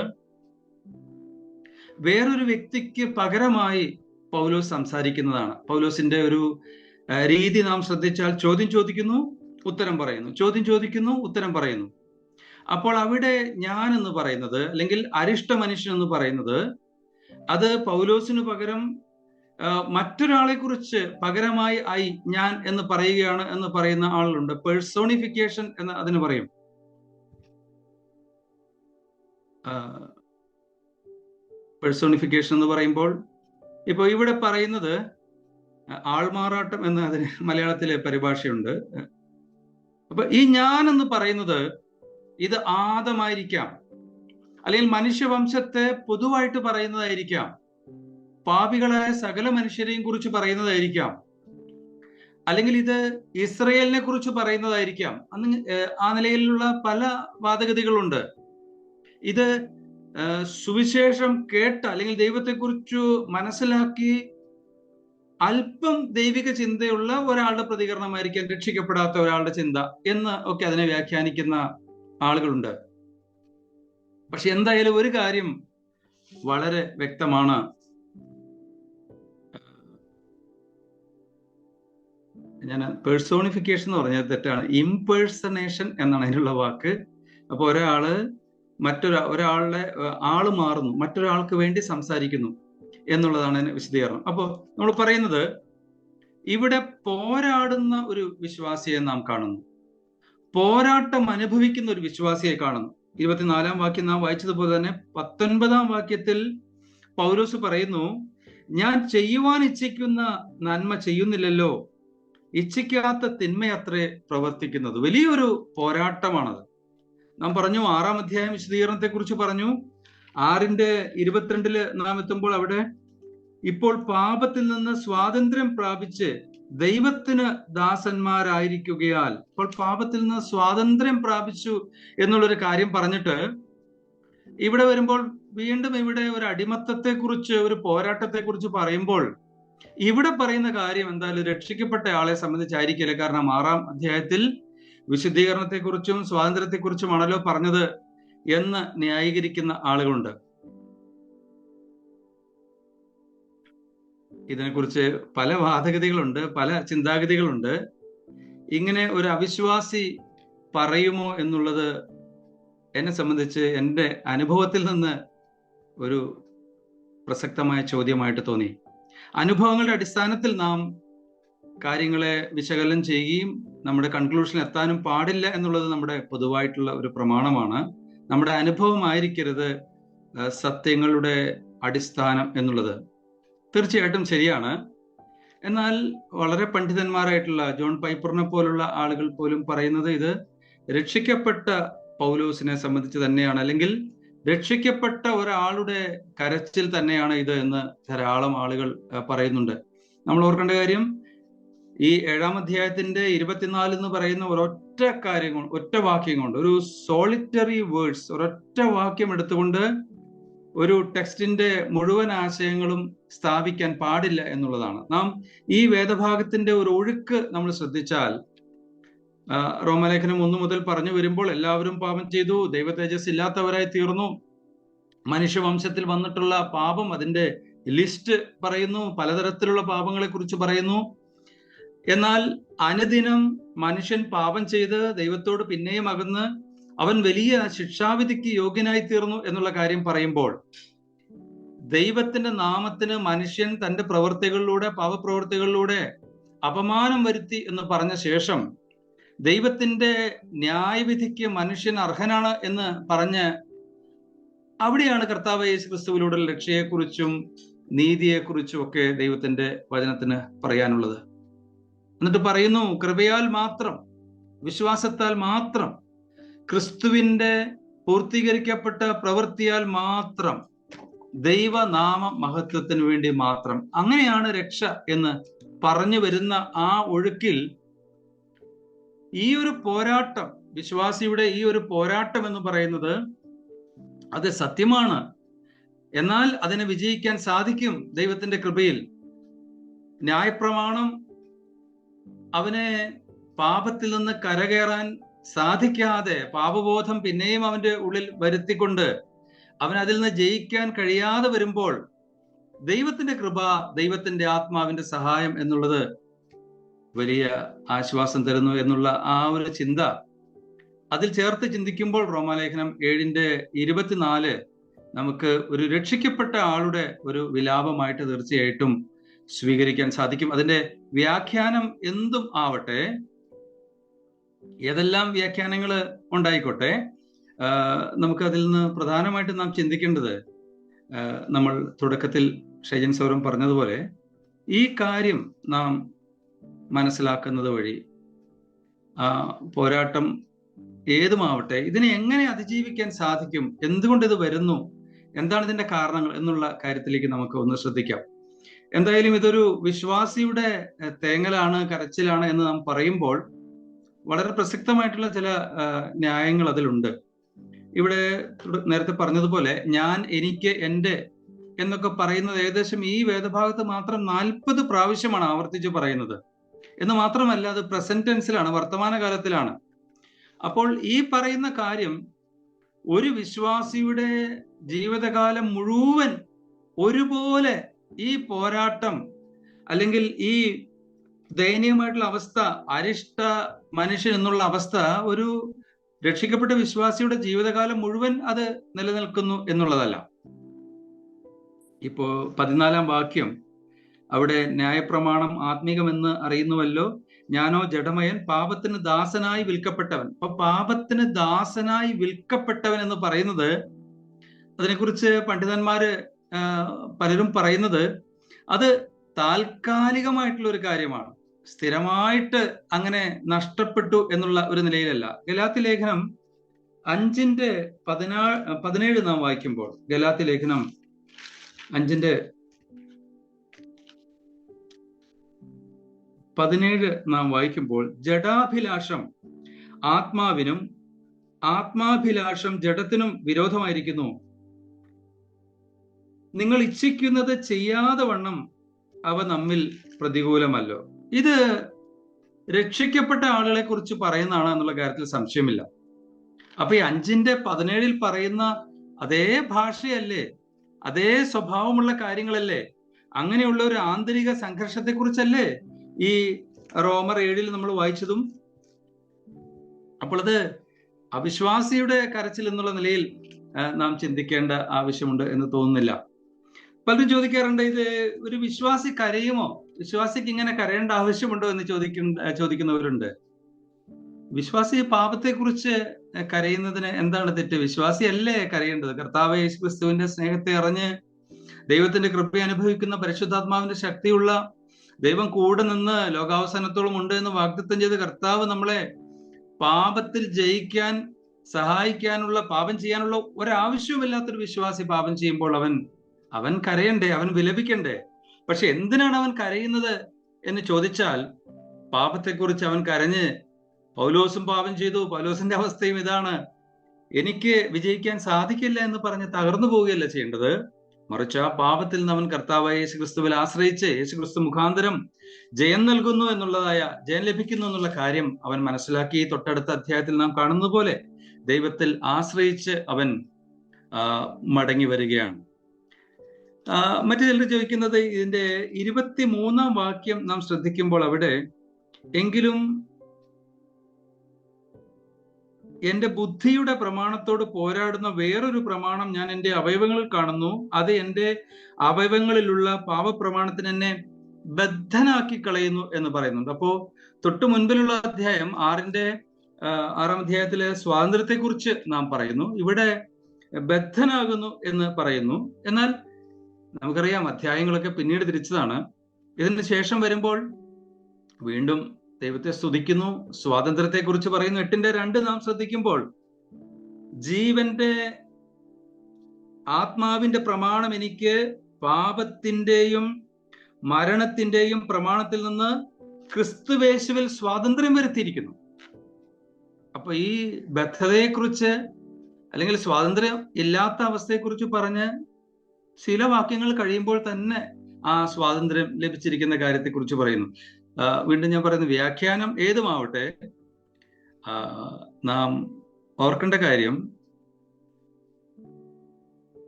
വേറൊരു വ്യക്തിക്ക് പകരമായി പൗലോസ് സംസാരിക്കുന്നതാണ്. പൗലോസിന്റെ ഒരു രീതി നാം ശ്രദ്ധിച്ചാൽ, ചോദ്യം ചോദിക്കുന്നു, ഉത്തരം പറയുന്നു, ചോദ്യം ചോദിക്കുന്നു, ഉത്തരം പറയുന്നു. അപ്പോൾ അവിടെ ഞാൻ എന്ന് പറയുന്നത്, അല്ലെങ്കിൽ അരിഷ്ട മനുഷ്യൻ എന്ന് പറയുന്നത്, അത് പൗലോസിന് പകരം മറ്റൊരാളെ കുറിച്ച് പകരമായി ഞാൻ എന്ന് പറയുകയാണ് എന്ന് പറയുന്ന ആളുകളുണ്ട്. പേഴ്സോണിഫിക്കേഷൻ എന്ന് അതിന് പറയും. പേഴ്സോണിഫിക്കേഷൻ എന്ന് പറയുമ്പോൾ ഇപ്പോൾ ഇവിടെ പറയുന്നത് ആൾമാറാട്ടം എന്ന് അതിന് മലയാളത്തിലെ പരിഭാഷയുണ്ട്. അപ്പൊ ഈ ഞാൻ എന്ന് പറയുന്നത് ഇത് ആദമായിരിക്കാം, അല്ലെങ്കിൽ മനുഷ്യവംശത്തെ പൊതുവായിട്ട് പറയുന്നതായിരിക്കാം, പാപികളായ സകല മനുഷ്യരെയും കുറിച്ച് പറയുന്നതായിരിക്കാം, അല്ലെങ്കിൽ ഇത് ഇസ്രയേലിനെ കുറിച്ച് പറയുന്നതായിരിക്കാം. അന്ന് ആ നിലയിലുള്ള പല വാദഗതികളുണ്ട്. ഇത് സുവിശേഷം കേട്ട, അല്ലെങ്കിൽ ദൈവത്തെക്കുറിച്ച് മനസ്സിലാക്കി അല്പം ദൈവിക ചിന്തയുള്ള ഒരാളുടെ പ്രതികരണമായിരിക്കാം രക്ഷിക്കപ്പെടാത്ത ഒരാളുടെ ചിന്ത എന്ന് ഒക്കെ അതിനെ വ്യാഖ്യാനിക്കുന്ന ആളുകളുണ്ട്. പക്ഷെ എന്തായാലും ഒരു കാര്യം വളരെ വ്യക്തമാണ്. ഞാൻ പേഴ്സോണിഫിക്കേഷൻ എന്ന് പറഞ്ഞത് തെറ്റാണ്, ഇംപേഴ്സണേഷൻ എന്നാണ് അതിനുള്ള വാക്ക്. അപ്പൊ ഒരാളുടെ ആള് മാറുന്നു, മറ്റൊരാൾക്ക് വേണ്ടി സംസാരിക്കുന്നു എന്നുള്ളതാണ് അതിന് വിശദീകരണം. അപ്പോൾ നമ്മൾ പറയുന്നത് ഇവിടെ പോരാടുന്ന ഒരു വിശ്വാസിയെ നാം കാണുന്നു, പോരാട്ടം അനുഭവിക്കുന്ന ഒരു വിശ്വാസിയെ കാണുന്നു. 24-ാം വാക്യം നാം വായിച്ചതുപോലെ തന്നെ 19-ാം വാക്യത്തിൽ പൗലോസ് പറയുന്നു, ഞാൻ ചെയ്യുവാൻ ഇച്ഛിക്കുന്ന നന്മ ചെയ്യുന്നില്ലല്ലോ, ഇച്ഛിക്കാത്ത തിന്മയത്രേ പ്രവർത്തിക്കുന്നത്. വലിയൊരു പോരാട്ടമാണത്. നാം പറഞ്ഞു, 6-ാം അധ്യായം വിശദീകരണത്തെ കുറിച്ച് പറഞ്ഞു. 6:22 നാം എത്തുമ്പോൾ അവിടെ, ഇപ്പോൾ പാപത്തിൽ നിന്ന് സ്വാതന്ത്ര്യം പ്രാപിച്ച് ദൈവത്തിന് ദാസന്മാരായിരിക്കുകയാൽ, ഇപ്പോൾ പാപത്തിൽ നിന്ന് സ്വാതന്ത്ര്യം പ്രാപിച്ചു എന്നുള്ളൊരു കാര്യം പറഞ്ഞിട്ട് ഇവിടെ വരുമ്പോൾ വീണ്ടും ഇവിടെ ഒരു അടിമത്തത്തെ കുറിച്ച്, ഒരു പോരാട്ടത്തെ കുറിച്ച് പറയുമ്പോൾ ഇവിടെ പറയുന്ന കാര്യം എന്തായാലും രക്ഷിക്കപ്പെട്ട ആളെ സംബന്ധിച്ചായിരിക്കില്ല. കാരണം 6-ാം അധ്യായത്തിൽ വിശുദ്ധീകരണത്തെക്കുറിച്ചും സ്വാതന്ത്ര്യത്തെക്കുറിച്ചുമാണല്ലോ പറഞ്ഞത് എന്ന് ന്യായീകരിക്കുന്ന ആളുകളുണ്ട്. ഇതിനെക്കുറിച്ച് പല വാദഗതികളുണ്ട്, പല ചിന്താഗതികളുണ്ട്. ഇങ്ങനെ ഒരു അവിശ്വാസി പറയുമോ എന്നുള്ളത് എന്നെ സംബന്ധിച്ച് എൻ്റെ അനുഭവത്തിൽ നിന്ന് ഒരു പ്രസക്തമായ ചോദ്യമായിട്ട് തോന്നി. അനുഭവങ്ങളുടെ അടിസ്ഥാനത്തിൽ നാം കാര്യങ്ങളെ വിശകലനം ചെയ്യുകയും നമ്മുടെ കൺക്ലൂഷനിൽ എത്താനും പാടില്ല എന്നുള്ളത് നമ്മുടെ പൊതുവായിട്ടുള്ള ഒരു പ്രമാണമാണ്. നമ്മുടെ അനുഭവമായിരിക്കരുത് സത്യങ്ങളുടെ അടിസ്ഥാനം എന്നുള്ളത് തീർച്ചയായിട്ടും ശരിയാണ്. എന്നാൽ വളരെ പണ്ഡിതന്മാരായിട്ടുള്ള ജോൺ പൈപ്പറിനെ പോലുള്ള ആളുകൾ പോലും പറയുന്നത് ഇത് രക്ഷിക്കപ്പെട്ട പൗലോസിനെ സംബന്ധിച്ച് തന്നെയാണ്, അല്ലെങ്കിൽ രക്ഷിക്കപ്പെട്ട ഒരാളുടെ കരച്ചിൽ തന്നെയാണ് ഇത് എന്ന് ധാരാളം ആളുകൾ പറയുന്നുണ്ട്. നമ്മൾ ഓർക്കേണ്ട കാര്യം, ഈ 7-ാം അധ്യായത്തിന്റെ 24 എന്ന് പറയുന്ന ഒരൊറ്റ കാര്യം കൊണ്ട്, ഒറ്റ വാക്യം കൊണ്ട്, ഒരു സോളിറ്ററി വേർഡ്സ്, ഒരൊറ്റ വാക്യം എടുത്തുകൊണ്ട് ഒരു ടെക്സ്റ്റിന്റെ മുഴുവൻ ആശയങ്ങളും സ്ഥാപിക്കാൻ പാടില്ല എന്നുള്ളതാണ്. നാം ഈ വേദഭാഗത്തിന്റെ ഒരു ഒഴുക്ക് നമ്മൾ ശ്രദ്ധിച്ചാൽ, റോമാലേഖനം 1 മുതൽ പറഞ്ഞു വരുമ്പോൾ എല്ലാവരും പാപം ചെയ്തു, ദൈവ തേജസ് ഇല്ലാത്തവരായി തീർന്നു, മനുഷ്യവംശത്തിൽ വന്നിട്ടുള്ള പാപം അതിന്റെ ലിസ്റ്റ് പറയുന്നു, പലതരത്തിലുള്ള പാപങ്ങളെ കുറിച്ച് പറയുന്നു. എന്നാൽ അനുദിനം മനുഷ്യൻ പാപം ചെയ്ത് ദൈവത്തോട് പിന്നെയും അകന്ന് അവൻ വലിയ ശിക്ഷാവിധിക്ക് യോഗ്യനായി തീർന്നു എന്നുള്ള കാര്യം പറയുമ്പോൾ, ദൈവത്തിന്റെ നാമത്തിന് മനുഷ്യൻ തന്റെ പ്രവൃത്തികളിലൂടെ, പാപപ്രവൃത്തികളിലൂടെ അപമാനം വരുത്തി എന്ന് പറഞ്ഞ ശേഷം ദൈവത്തിന്റെ ന്യായവിധിക്ക് മനുഷ്യൻ അർഹനാണ് എന്ന് പറഞ്ഞ് അവിടെയാണ് കർത്താവ് യേശു ക്രിസ്തുവിലൂടെ രക്ഷയെക്കുറിച്ചും നീതിയെക്കുറിച്ചും ഒക്കെ ദൈവത്തിന്റെ വചനത്തിന് പറയാനുള്ളത്. എന്നിട്ട് പറയുന്നു, കൃപയാൽ മാത്രം, വിശ്വാസത്താൽ മാത്രം, ക്രിസ്തുവിന്റെ പൂർത്തീകരിക്കപ്പെട്ട പ്രവൃത്തിയാൽ മാത്രം, ദൈവനാമ മഹത്വത്തിന് വേണ്ടി മാത്രം, അങ്ങനെയാണ് രക്ഷ എന്ന് പറഞ്ഞു വരുന്ന ആ ഒഴുക്കിൽ ഈ ഒരു പോരാട്ടം, വിശ്വാസിയുടെ ഈ ഒരു പോരാട്ടം എന്ന് പറയുന്നത് അത് സത്യമാണ്. എന്നാൽ അതിനെ വിജയിക്കാൻ സാധിക്കും ദൈവത്തിന്റെ കൃപയിൽ. ന്യായപ്രമാണം അവനെ പാപത്തിൽ നിന്ന് കരകയറാൻ സാധിക്കാതെ പാപബോധം പിന്നെയും അവന്റെ ഉള്ളിൽ വരുത്തിക്കൊണ്ട് അവൻ അതിൽ നിന്ന് ജയിക്കാൻ കഴിയാതെ വരുമ്പോൾ ദൈവത്തിന്റെ കൃപ, ദൈവത്തിന്റെ ആത്മാവിന്റെ സഹായം എന്നുള്ളത് വലിയ ആശ്വാസം തരുന്നു എന്നുള്ള ആ ഒരു ചിന്ത അതിൽ ചേർത്ത് ചിന്തിക്കുമ്പോൾ റോമാലേഖനം 7:24 നമുക്ക് ഒരു രക്ഷിക്കപ്പെട്ട ആളുടെ ഒരു വിലാപമായിട്ട് തീർച്ചയായിട്ടും സ്വീകരിക്കാൻ സാധിക്കും. അതിന്റെ വ്യാഖ്യാനം എന്തും ആവട്ടെ, ഏതെല്ലാം വ്യാഖ്യാനങ്ങൾ ഉണ്ടായിക്കോട്ടെ, നമുക്ക് അതിൽ നിന്ന് പ്രധാനമായിട്ടും നാം ചിന്തിക്കേണ്ടത്, നമ്മൾ തുടക്കത്തിൽ ഷൈജൻ സൗരം പറഞ്ഞതുപോലെ ഈ കാര്യം നാം മനസ്സിലാക്കുന്നത് വഴി പോരാട്ടം ഏതുമാവട്ടെ ഇതിനെ എങ്ങനെ അതിജീവിക്കാൻ സാധിക്കും, എന്തുകൊണ്ട് ഇത് വരുന്നു, എന്താണ് ഇതിന്റെ കാരണങ്ങൾ എന്നുള്ള കാര്യത്തിലേക്ക് നമുക്ക് ഒന്ന് ശ്രദ്ധിക്കാം. എന്തായാലും ഇതൊരു വിശ്വാസിയുടെ തേങ്ങലാണ്, കരച്ചിലാണ് എന്ന് നാം പറയുമ്പോൾ വളരെ പ്രസക്തമായിട്ടുള്ള ചില ന്യായങ്ങൾ അതിലുണ്ട്. ഇവിടെ നേരത്തെ പറഞ്ഞതുപോലെ ഞാൻ, എനിക്ക്, എൻ്റെ എന്നൊക്കെ പറയുന്നത് ഏകദേശം ഈ വേദഭാഗത്ത് മാത്രം 40 പ്രാവശ്യമാണ് ആവർത്തിച്ച് പറയുന്നത്. എന്ന് മാത്രമല്ല, അത് പ്രസന്റ് ടെൻസിലാണ്, വർത്തമാനകാലത്തിലാണ്. അപ്പോൾ ഈ പറയുന്ന കാര്യം ഒരു വിശ്വാസിയുടെ ജീവിതകാലം മുഴുവൻ ഒരുപോലെ ഈ പോരാട്ടം അല്ലെങ്കിൽ ഈ ദയനീയമായിട്ടുള്ള അവസ്ഥ, അരിഷ്ട മനുഷ്യൻ എന്നുള്ള അവസ്ഥ ഒരു രക്ഷിക്കപ്പെട്ട വിശ്വാസിയുടെ ജീവിതകാലം മുഴുവൻ അത് നിലനിൽക്കുന്നു എന്നുള്ളതല്ല. ഇപ്പോ 14-ാം വാക്യം, അവിടെ ന്യായപ്രമാണം ആത്മീകമെന്ന് അറിയുന്നുവല്ലോ, ഞാനോ ജഡമയൻ, പാപത്തിന് ദാസനായി വിൽക്കപ്പെട്ടവൻ. അപ്പൊ പാപത്തിന് ദാസനായി വിൽക്കപ്പെട്ടവൻ എന്ന് പറയുന്നത്, അതിനെക്കുറിച്ച് പണ്ഡിതന്മാര് പലരും പറയുന്നത് അത് താൽക്കാലികമായിട്ടുള്ള ഒരു കാര്യമാണ്, സ്ഥിരമായിട്ട് അങ്ങനെ നഷ്ടപ്പെട്ടു എന്നുള്ള ഒരു നിലയിലല്ല. ഗലാത്യ ലേഖനം 5:17 നാം വായിക്കുമ്പോൾ, ഗലാത്യ ലേഖനം 5:17 നാം വായിക്കുമ്പോൾ, ജഡാഭിലാഷം ആത്മാവിനും ആത്മാഭിലാഷം ജഡത്തിനും വിരോധമായിരിക്കുന്നു, നിങ്ങൾ ഇച്ഛിക്കുന്നത് ചെയ്യാതെ വണ്ണം അവ നമ്മിൽ പ്രതികൂലമല്ലോ. ഇത് രക്ഷിക്കപ്പെട്ട ആളുകളെ കുറിച്ച് പറയുന്നതാണ് എന്നുള്ള കാര്യത്തിൽ സംശയമില്ല. അപ്പൊ ഈ 5:17 പറയുന്ന അതേ ഭാഷയല്ലേ, അതേ സ്വഭാവമുള്ള കാര്യങ്ങളല്ലേ, അങ്ങനെയുള്ള ഒരു ആന്തരിക സംഘർഷത്തെ കുറിച്ചല്ലേ ഈ റോമർ 7 നമ്മൾ വായിച്ചതും. അപ്പോൾ അത് അവിശ്വാസിയുടെ കരച്ചിൽ എന്നുള്ള നിലയിൽ നാം ചിന്തിക്കേണ്ട ആവശ്യമുണ്ട് എന്ന് തോന്നുന്നില്ല. പലരും ചോദിക്കാറുണ്ട്, ഇത് ഒരു വിശ്വാസി കരയുമോ, വിശ്വാസിക്ക് ഇങ്ങനെ കരയേണ്ട ആവശ്യമുണ്ടോ എന്ന് ചോദിക്കുന്നവരുണ്ട്. വിശ്വാസി പാപത്തെക്കുറിച്ച് കരയുന്നതിന് എന്താണ് തെറ്റ്? വിശ്വാസിയല്ലേ കരയേണ്ടത്? കർത്താവ് യേശു ക്രിസ്തുവിന്റെ സ്നേഹത്തെ അറിഞ്ഞ് ദൈവത്തിന്റെ കൃപ അനുഭവിക്കുന്ന പരിശുദ്ധാത്മാവിന്റെ ശക്തിയുള്ള ദൈവം കൂടെ നിന്ന് ലോകാവസാനത്തോളം ഉണ്ട് എന്ന് വാഗ്ദത്തം ചെയ്ത് കർത്താവ് നമ്മളെ പാപത്തിൽ ജയിക്കാൻ സഹായിക്കാനുള്ള, പാപം ചെയ്യാനുള്ള ഒരാവശ്യവുമില്ലാത്തൊരു വിശ്വാസി പാപം ചെയ്യുമ്പോൾ അവൻ കരയണ്ടേ, അവൻ വിലപിക്കണ്ടേ? പക്ഷെ എന്തിനാണ് അവൻ കരയുന്നത് എന്ന് ചോദിച്ചാൽ, പാപത്തെക്കുറിച്ച് അവൻ കരഞ്ഞ്, പൗലോസും പാപം ചെയ്തു, പൗലോസിന്റെ അവസ്ഥയും ഇതാണ്, എനിക്ക് വിജയിക്കാൻ സാധിക്കില്ല എന്ന് പറഞ്ഞ് തകർന്നു പോവുകയല്ല ചെയ്യേണ്ടത്. മറിച്ച് ആ പാപത്തിൽ നിന്ന് അവൻ കർത്താവായ യേശു ക്രിസ്തുവിൽ ആശ്രയിച്ച് യേശു ക്രിസ്തു മുഖാന്തരം ജയം നൽകുന്നു ജയം ലഭിക്കുന്നു എന്നുള്ള കാര്യം അവൻ മനസ്സിലാക്കി. തൊട്ടടുത്ത അധ്യായത്തിൽ നാം കാണുന്നത് പോലെ ദൈവത്തിൽ ആശ്രയിച്ച് അവൻ മടങ്ങി വരികയാണ്. മറ്റു ചിലർ ചോദിക്കുന്നത്, ഇതിന്റെ 23-ാം വാക്യം നാം ശ്രദ്ധിക്കുമ്പോൾ അവിടെ, എങ്കിലും എന്റെ ബുദ്ധിയുടെ പ്രമാണത്തോട് പോരാടുന്ന വേറൊരു പ്രമാണം ഞാൻ എൻ്റെ അവയവങ്ങളിൽ കാണുന്നു, അത് എൻ്റെ അവയവങ്ങളിലുള്ള പാപപ്രമാണത്തിന് എന്നെ ബദ്ധനാക്കി കളയുന്നു എന്ന് പറയുന്നുണ്ട്. അപ്പോ തൊട്ടു മുൻപിലുള്ള അധ്യായം 6-ാം അധ്യായത്തിലെ സ്വാതന്ത്ര്യത്തെക്കുറിച്ച് നാം പറയുന്നു, ഇവിടെ ബദ്ധനാകുന്നു എന്ന് പറയുന്നു. എന്നാൽ നമുക്കറിയാം, അധ്യായങ്ങളൊക്കെ പിന്നീട് തിരിച്ചതാണ്. ഇതിന് ശേഷം വരുമ്പോൾ വീണ്ടും ദൈവത്തെ സ്തുതിക്കുന്നു, സ്വാതന്ത്ര്യത്തെക്കുറിച്ച് പറയുന്നു. 8:2 നാം ശ്രദ്ധിക്കുമ്പോൾ, ജീവന്റെ ആത്മാവിന്റെ പ്രമാണം എനിക്ക് പാപത്തിന്റെയും മരണത്തിന്റെയും പ്രമാണത്തിൽ നിന്ന് ക്രിസ്തുവേശുവിൽ സ്വാതന്ത്ര്യം വരുത്തിയിരിക്കുന്നു. അപ്പൊ ഈ ബദ്ധതയെക്കുറിച്ച് അല്ലെങ്കിൽ സ്വാതന്ത്ര്യം ഇല്ലാത്ത അവസ്ഥയെക്കുറിച്ച് പറഞ്ഞ് ചില വാക്യങ്ങൾ കഴിയുമ്പോൾ തന്നെ ആ സ്വാതന്ത്ര്യം ലഭിച്ചിരിക്കുന്ന കാര്യത്തെക്കുറിച്ച് പറയുന്നു. വീണ്ടും ഞാൻ പറയുന്ന വ്യാഖ്യാനം ഏതുമാവട്ടെ, നാം ഓർക്കേണ്ട കാര്യം,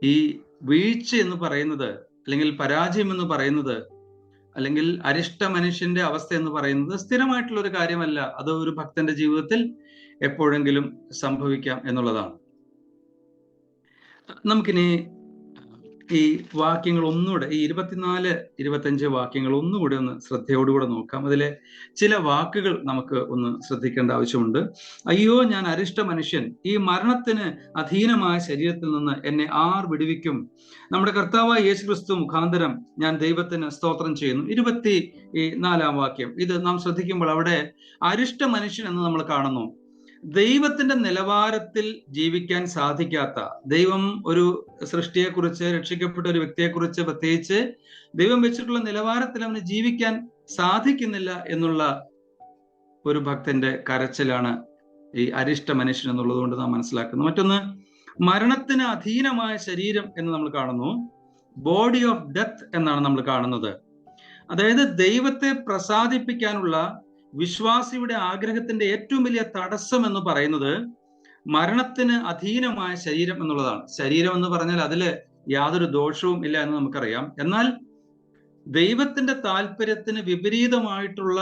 ഈ വീഴ്ച എന്ന് പറയുന്നത്, അല്ലെങ്കിൽ പരാജയം എന്ന് പറയുന്നത്, അല്ലെങ്കിൽ അരിഷ്ട മനുഷ്യന്റെ അവസ്ഥ എന്ന് പറയുന്നത് സ്ഥിരമായിട്ടുള്ള ഒരു കാര്യമല്ല. അത് ഒരു ഭക്തന്റെ ജീവിതത്തിൽ എപ്പോഴെങ്കിലും സംഭവിക്കാം എന്നുള്ളതാണ്. നമുക്കിനി ഈ വാക്യങ്ങൾ ഒന്നുകൂടെ, ഈ 24-25 വാക്യങ്ങൾ ഒന്നുകൂടി ഒന്ന് ശ്രദ്ധയോടുകൂടെ നോക്കാം. അതിലെ ചില വാക്കുകൾ നമുക്ക് ഒന്ന് ശ്രദ്ധിക്കേണ്ട ആവശ്യമുണ്ട്. അയ്യോ, ഞാൻ അരിഷ്ട മനുഷ്യൻ, ഈ മരണത്തിന് അധീനമായ ശരീരത്തിൽ നിന്ന് എന്നെ ആർ വിടുവിക്കും? നമ്മുടെ കർത്താവായ യേശുക്രിസ്തു മുഖാന്തരം ഞാൻ ദൈവത്തിന് സ്തോത്രം ചെയ്യുന്നു. 24 വാക്യം. ഇത് നാം ശ്രദ്ധിക്കുമ്പോൾ അവിടെ അരിഷ്ട മനുഷ്യൻ എന്ന് നമ്മൾ കാണുന്നു. ദൈവത്തിന്റെ നിലവാരത്തിൽ ജീവിക്കാൻ സാധിക്കാത്ത, ദൈവം ഒരു സൃഷ്ടിയെക്കുറിച്ച്, രക്ഷിക്കപ്പെട്ട ഒരു വ്യക്തിയെക്കുറിച്ച് പ്രത്യേകിച്ച് ദൈവം വെച്ചിട്ടുള്ള നിലവാരത്തിൽ അവന് ജീവിക്കാൻ സാധിക്കുന്നില്ല എന്നുള്ള ഒരു ഭക്തന്റെ കരച്ചിലാണ് ഈ അരിഷ്ട മനുഷ്യൻ എന്നുള്ളത് കൊണ്ട് നാം മനസ്സിലാക്കുന്നത്. മറ്റൊന്ന്, മരണത്തിന് അധീനമായ ശരീരം എന്ന് നമ്മൾ കാണുന്നു. ബോഡി ഓഫ് ഡെത്ത് എന്നാണ് നമ്മൾ കാണുന്നത്. അതായത് ദൈവത്തെ പ്രസാദിപ്പിക്കാനുള്ള വിശ്വാസിയുടെ ആഗ്രഹത്തിന്റെ ഏറ്റവും വലിയ തടസ്സം എന്ന് പറയുന്നത് മരണത്തിന് അധീനമായ ശരീരം എന്നുള്ളതാണ്. ശരീരം എന്ന് പറഞ്ഞാൽ അതില് യാതൊരു ദോഷവും ഇല്ല എന്ന് നമുക്കറിയാം. എന്നാൽ ദൈവത്തിന്റെ താല്പര്യത്തിന് വിപരീതമായിട്ടുള്ള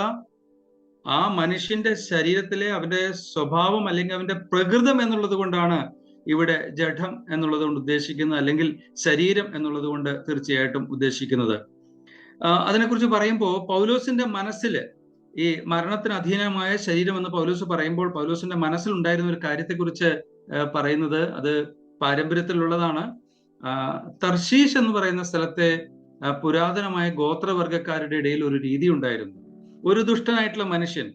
ആ മനുഷ്യന്റെ ശരീരത്തിലെ അവന്റെ സ്വഭാവം, അല്ലെങ്കിൽ അവന്റെ പ്രകൃതം എന്നുള്ളത് കൊണ്ടാണ് ഇവിടെ ജഡം എന്നുള്ളത് കൊണ്ട് ഉദ്ദേശിക്കുന്നത്, അല്ലെങ്കിൽ ശരീരം എന്നുള്ളത് കൊണ്ട് തീർച്ചയായിട്ടും ഉദ്ദേശിക്കുന്നത്. അതിനെക്കുറിച്ച് പറയുമ്പോൾ പൗലോസിന്റെ മനസ്സിൽ ഈ മരണത്തിന് അധീനമായ ശരീരം എന്ന് പൗലോസ് പറയുമ്പോൾ പൗലോസിന്റെ മനസ്സിലുണ്ടായിരുന്ന ഒരു കാര്യത്തെക്കുറിച്ച് പറയുന്നത്, അത് പാരമ്പര്യത്തിലുള്ളതാണ്. തർശീഷ് എന്ന് പറയുന്ന സ്ഥലത്തെ പുരാതനമായ ഗോത്രവർഗക്കാരുടെ ഇടയിൽ ഒരു രീതി ഉണ്ടായിരുന്നു. ഒരു ദുഷ്ടനായിട്ടുള്ള മനുഷ്യൻ,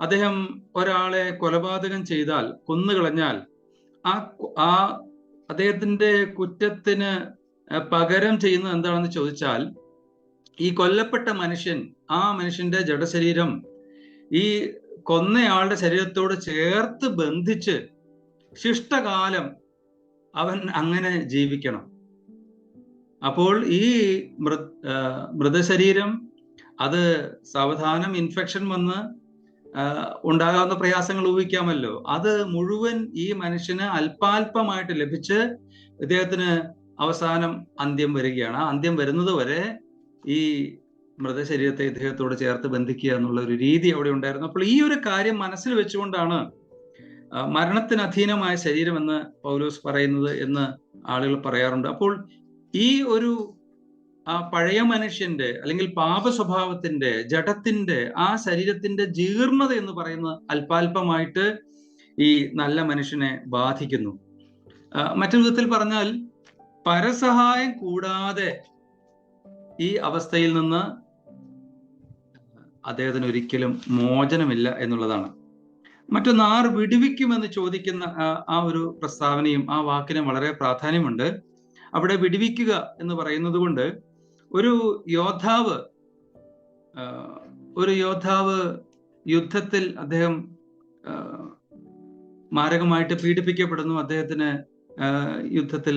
അദ്ദേഹം ഒരാളെ കൊലപാതകം ചെയ്താൽ, കൊന്നുകളഞ്ഞാൽ, ആ അദ്ദേഹത്തിന്റെ കുറ്റത്തിന് പകരം ചെയ്യുന്നത് എന്താണെന്ന് ചോദിച്ചാൽ, ഈ കൊല്ലപ്പെട്ട മനുഷ്യൻ, ആ മനുഷ്യന്റെ ജഡശരീരം ഈ കൊന്നയാളുടെ ശരീരത്തോട് ചേർത്ത് ബന്ധിച്ച് ശിഷ്ടകാലം അവൻ അങ്ങനെ ജീവിക്കണം. അപ്പോൾ ഈ മൃതശരീരം അത് സാവധാനം ഇൻഫെക്ഷൻ വന്ന് ഉണ്ടാകാവുന്ന പ്രയാസങ്ങൾ ഊഹിക്കാമല്ലോ. അത് മുഴുവൻ ഈ മനുഷ്യന് അല്പാൽപമായിട്ട് ലഭിച്ച് ഇദ്ദേഹത്തിന് അവസാനം അന്ത്യം വരികയാണ്. ആ അന്ത്യം വരുന്നത് വരെ ഈ മൃതശരീരത്തെ ഇദ്ദേഹത്തോട് ചേർത്ത് ബന്ധിക്കുക എന്നുള്ള ഒരു രീതി അവിടെ ഉണ്ടായിരുന്നു. അപ്പോൾ ഈ ഒരു കാര്യം മനസ്സിൽ വെച്ചുകൊണ്ടാണ് മരണത്തിന് അധീനമായ ശരീരം എന്ന് പൗലോസ് പറയുന്നത് എന്ന് ആളുകൾ പറയാറുണ്ട്. അപ്പോൾ ഈ ഒരു പഴയ മനുഷ്യന്റെ, അല്ലെങ്കിൽ പാപ സ്വഭാവത്തിന്റെ, ജഡത്തിന്റെ, ആ ശരീരത്തിന്റെ ജീർണത എന്ന് പറയുന്നത് അല്പാൽപമായിട്ട് ഈ നല്ല മനുഷ്യനെ ബാധിക്കുന്നു. മറ്റൊരു വിധത്തിൽ പറഞ്ഞാൽ, പരസഹായം കൂടാതെ ഈ അവസ്ഥയിൽ നിന്ന് അദ്ദേഹത്തിന് ഒരിക്കലും മോചനമില്ല എന്നുള്ളതാണ്. മറ്റൊന്ന്, ആർ വിടുവിക്കുമെന്ന് ചോദിക്കുന്ന ആ ഒരു പ്രസ്താവനയും ആ വാക്കിനും വളരെ പ്രാധാന്യമുണ്ട്. അവിടെ വിടുവിക്കുക എന്ന് പറയുന്നത് കൊണ്ട് ഒരു യോദ്ധാവ് യുദ്ധത്തിൽ അദ്ദേഹം മാരകമായിട്ട് പീഡിപ്പിക്കപ്പെടുന്നു. അദ്ദേഹത്തിന് യുദ്ധത്തിൽ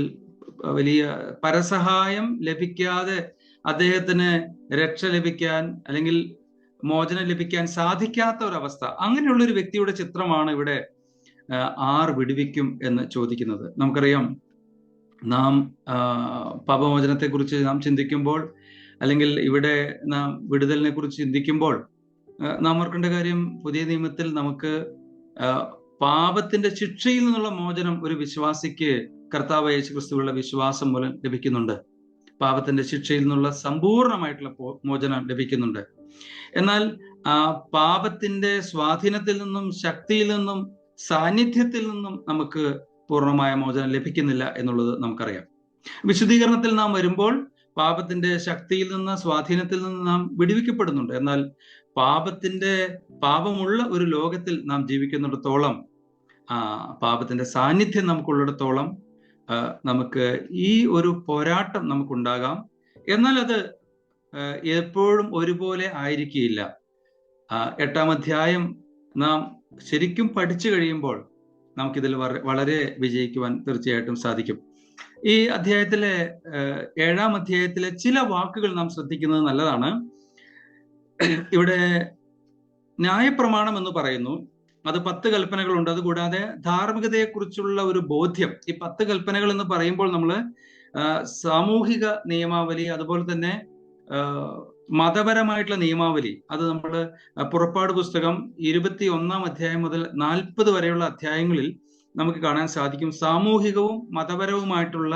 വലിയ പരസഹായം ലഭിക്കാതെ അദ്ദേഹത്തിന് രക്ഷ ലഭിക്കാൻ, അല്ലെങ്കിൽ മോചനം ലഭിക്കാൻ സാധിക്കാത്ത ഒരവസ്ഥ, അങ്ങനെയുള്ള ഒരു വ്യക്തിയുടെ ചിത്രമാണ് ഇവിടെ ആർ വിടുവിക്കും എന്ന് ചോദിക്കുന്നത്. നമുക്കറിയാം, നാം പാപമോചനത്തെ കുറിച്ച് നാം ചിന്തിക്കുമ്പോൾ, അല്ലെങ്കിൽ ഇവിടെ നാം വിടുതലിനെ കുറിച്ച് ചിന്തിക്കുമ്പോൾ നാം ഓർക്കേണ്ട കാര്യം, പുതിയ നിയമത്തിൽ നമുക്ക് പാപത്തിന്റെ ശിക്ഷയിൽ നിന്നുള്ള മോചനം ഒരു വിശ്വാസിക്ക് കർത്താവ് യേശുക്രിസ്തുവിലുള്ള വിശ്വാസം മൂലം ലഭിക്കുന്നുണ്ട്. പാപത്തിന്റെ ശിക്ഷയിൽ നിന്നുള്ള സമ്പൂർണമായിട്ടുള്ള മോചനം ലഭിക്കുന്നുണ്ട്. എന്നാൽ പാപത്തിന്റെ സ്വാധീനത്തിൽ നിന്നും, ശക്തിയിൽ നിന്നും, സാന്നിധ്യത്തിൽ നിന്നും നമുക്ക് പൂർണ്ണമായ മോചനം ലഭിക്കുന്നില്ല എന്നുള്ളത് നമുക്കറിയാം. വിശുദ്ധീകരണത്തിൽ നാം വരുമ്പോൾ പാപത്തിന്റെ ശക്തിയിൽ നിന്ന്, സ്വാധീനത്തിൽ നിന്ന് നാം വിടുവിക്കപ്പെടുന്നുണ്ട്. എന്നാൽ പാപമുള്ള ഒരു ലോകത്തിൽ നാം ജീവിക്കുന്നിടത്തോളം, പാപത്തിന്റെ സാന്നിധ്യം നമുക്കുള്ളിടത്തോളം നമുക്ക് ഈ ഒരു പോരാട്ടം നമുക്കുണ്ടാകാം. എന്നാൽ അത് എപ്പോഴും ഒരുപോലെ ആയിരിക്കില്ല. 8-ാം അധ്യായം നാം ശരിക്കും പഠിച്ചു കഴിയുമ്പോൾ നമുക്കിതിൽ വളരെ വിജയിക്കുവാൻ തീർച്ചയായിട്ടും സാധിക്കും. ഈ അധ്യായത്തിലെ 7-ാം അധ്യായത്തിലെ ചില വാക്കുകൾ നാം ശ്രദ്ധിക്കുന്നത് നല്ലതാണ്. ഇവിടെ ന്യായപ്രമാണം എന്ന് പറയുന്നു, അത് 10 കൽപ്പനകളുണ്ട്. അതുകൂടാതെ ധാർമ്മികതയെക്കുറിച്ചുള്ള ഒരു ബോധ്യം. ഈ 10 കൽപ്പനകൾ എന്ന് പറയുമ്പോൾ നമ്മൾ സാമൂഹിക നിയമാവലി, അതുപോലെ തന്നെ മതപരമായിട്ടുള്ള നിയമാവലി, അത് നമ്മൾ പുറപ്പാട് പുസ്തകം 21 അധ്യായം മുതൽ 40 വരെയുള്ള അധ്യായങ്ങളിൽ നമുക്ക് കാണാൻ സാധിക്കും. സാമൂഹികവും മതപരവുമായിട്ടുള്ള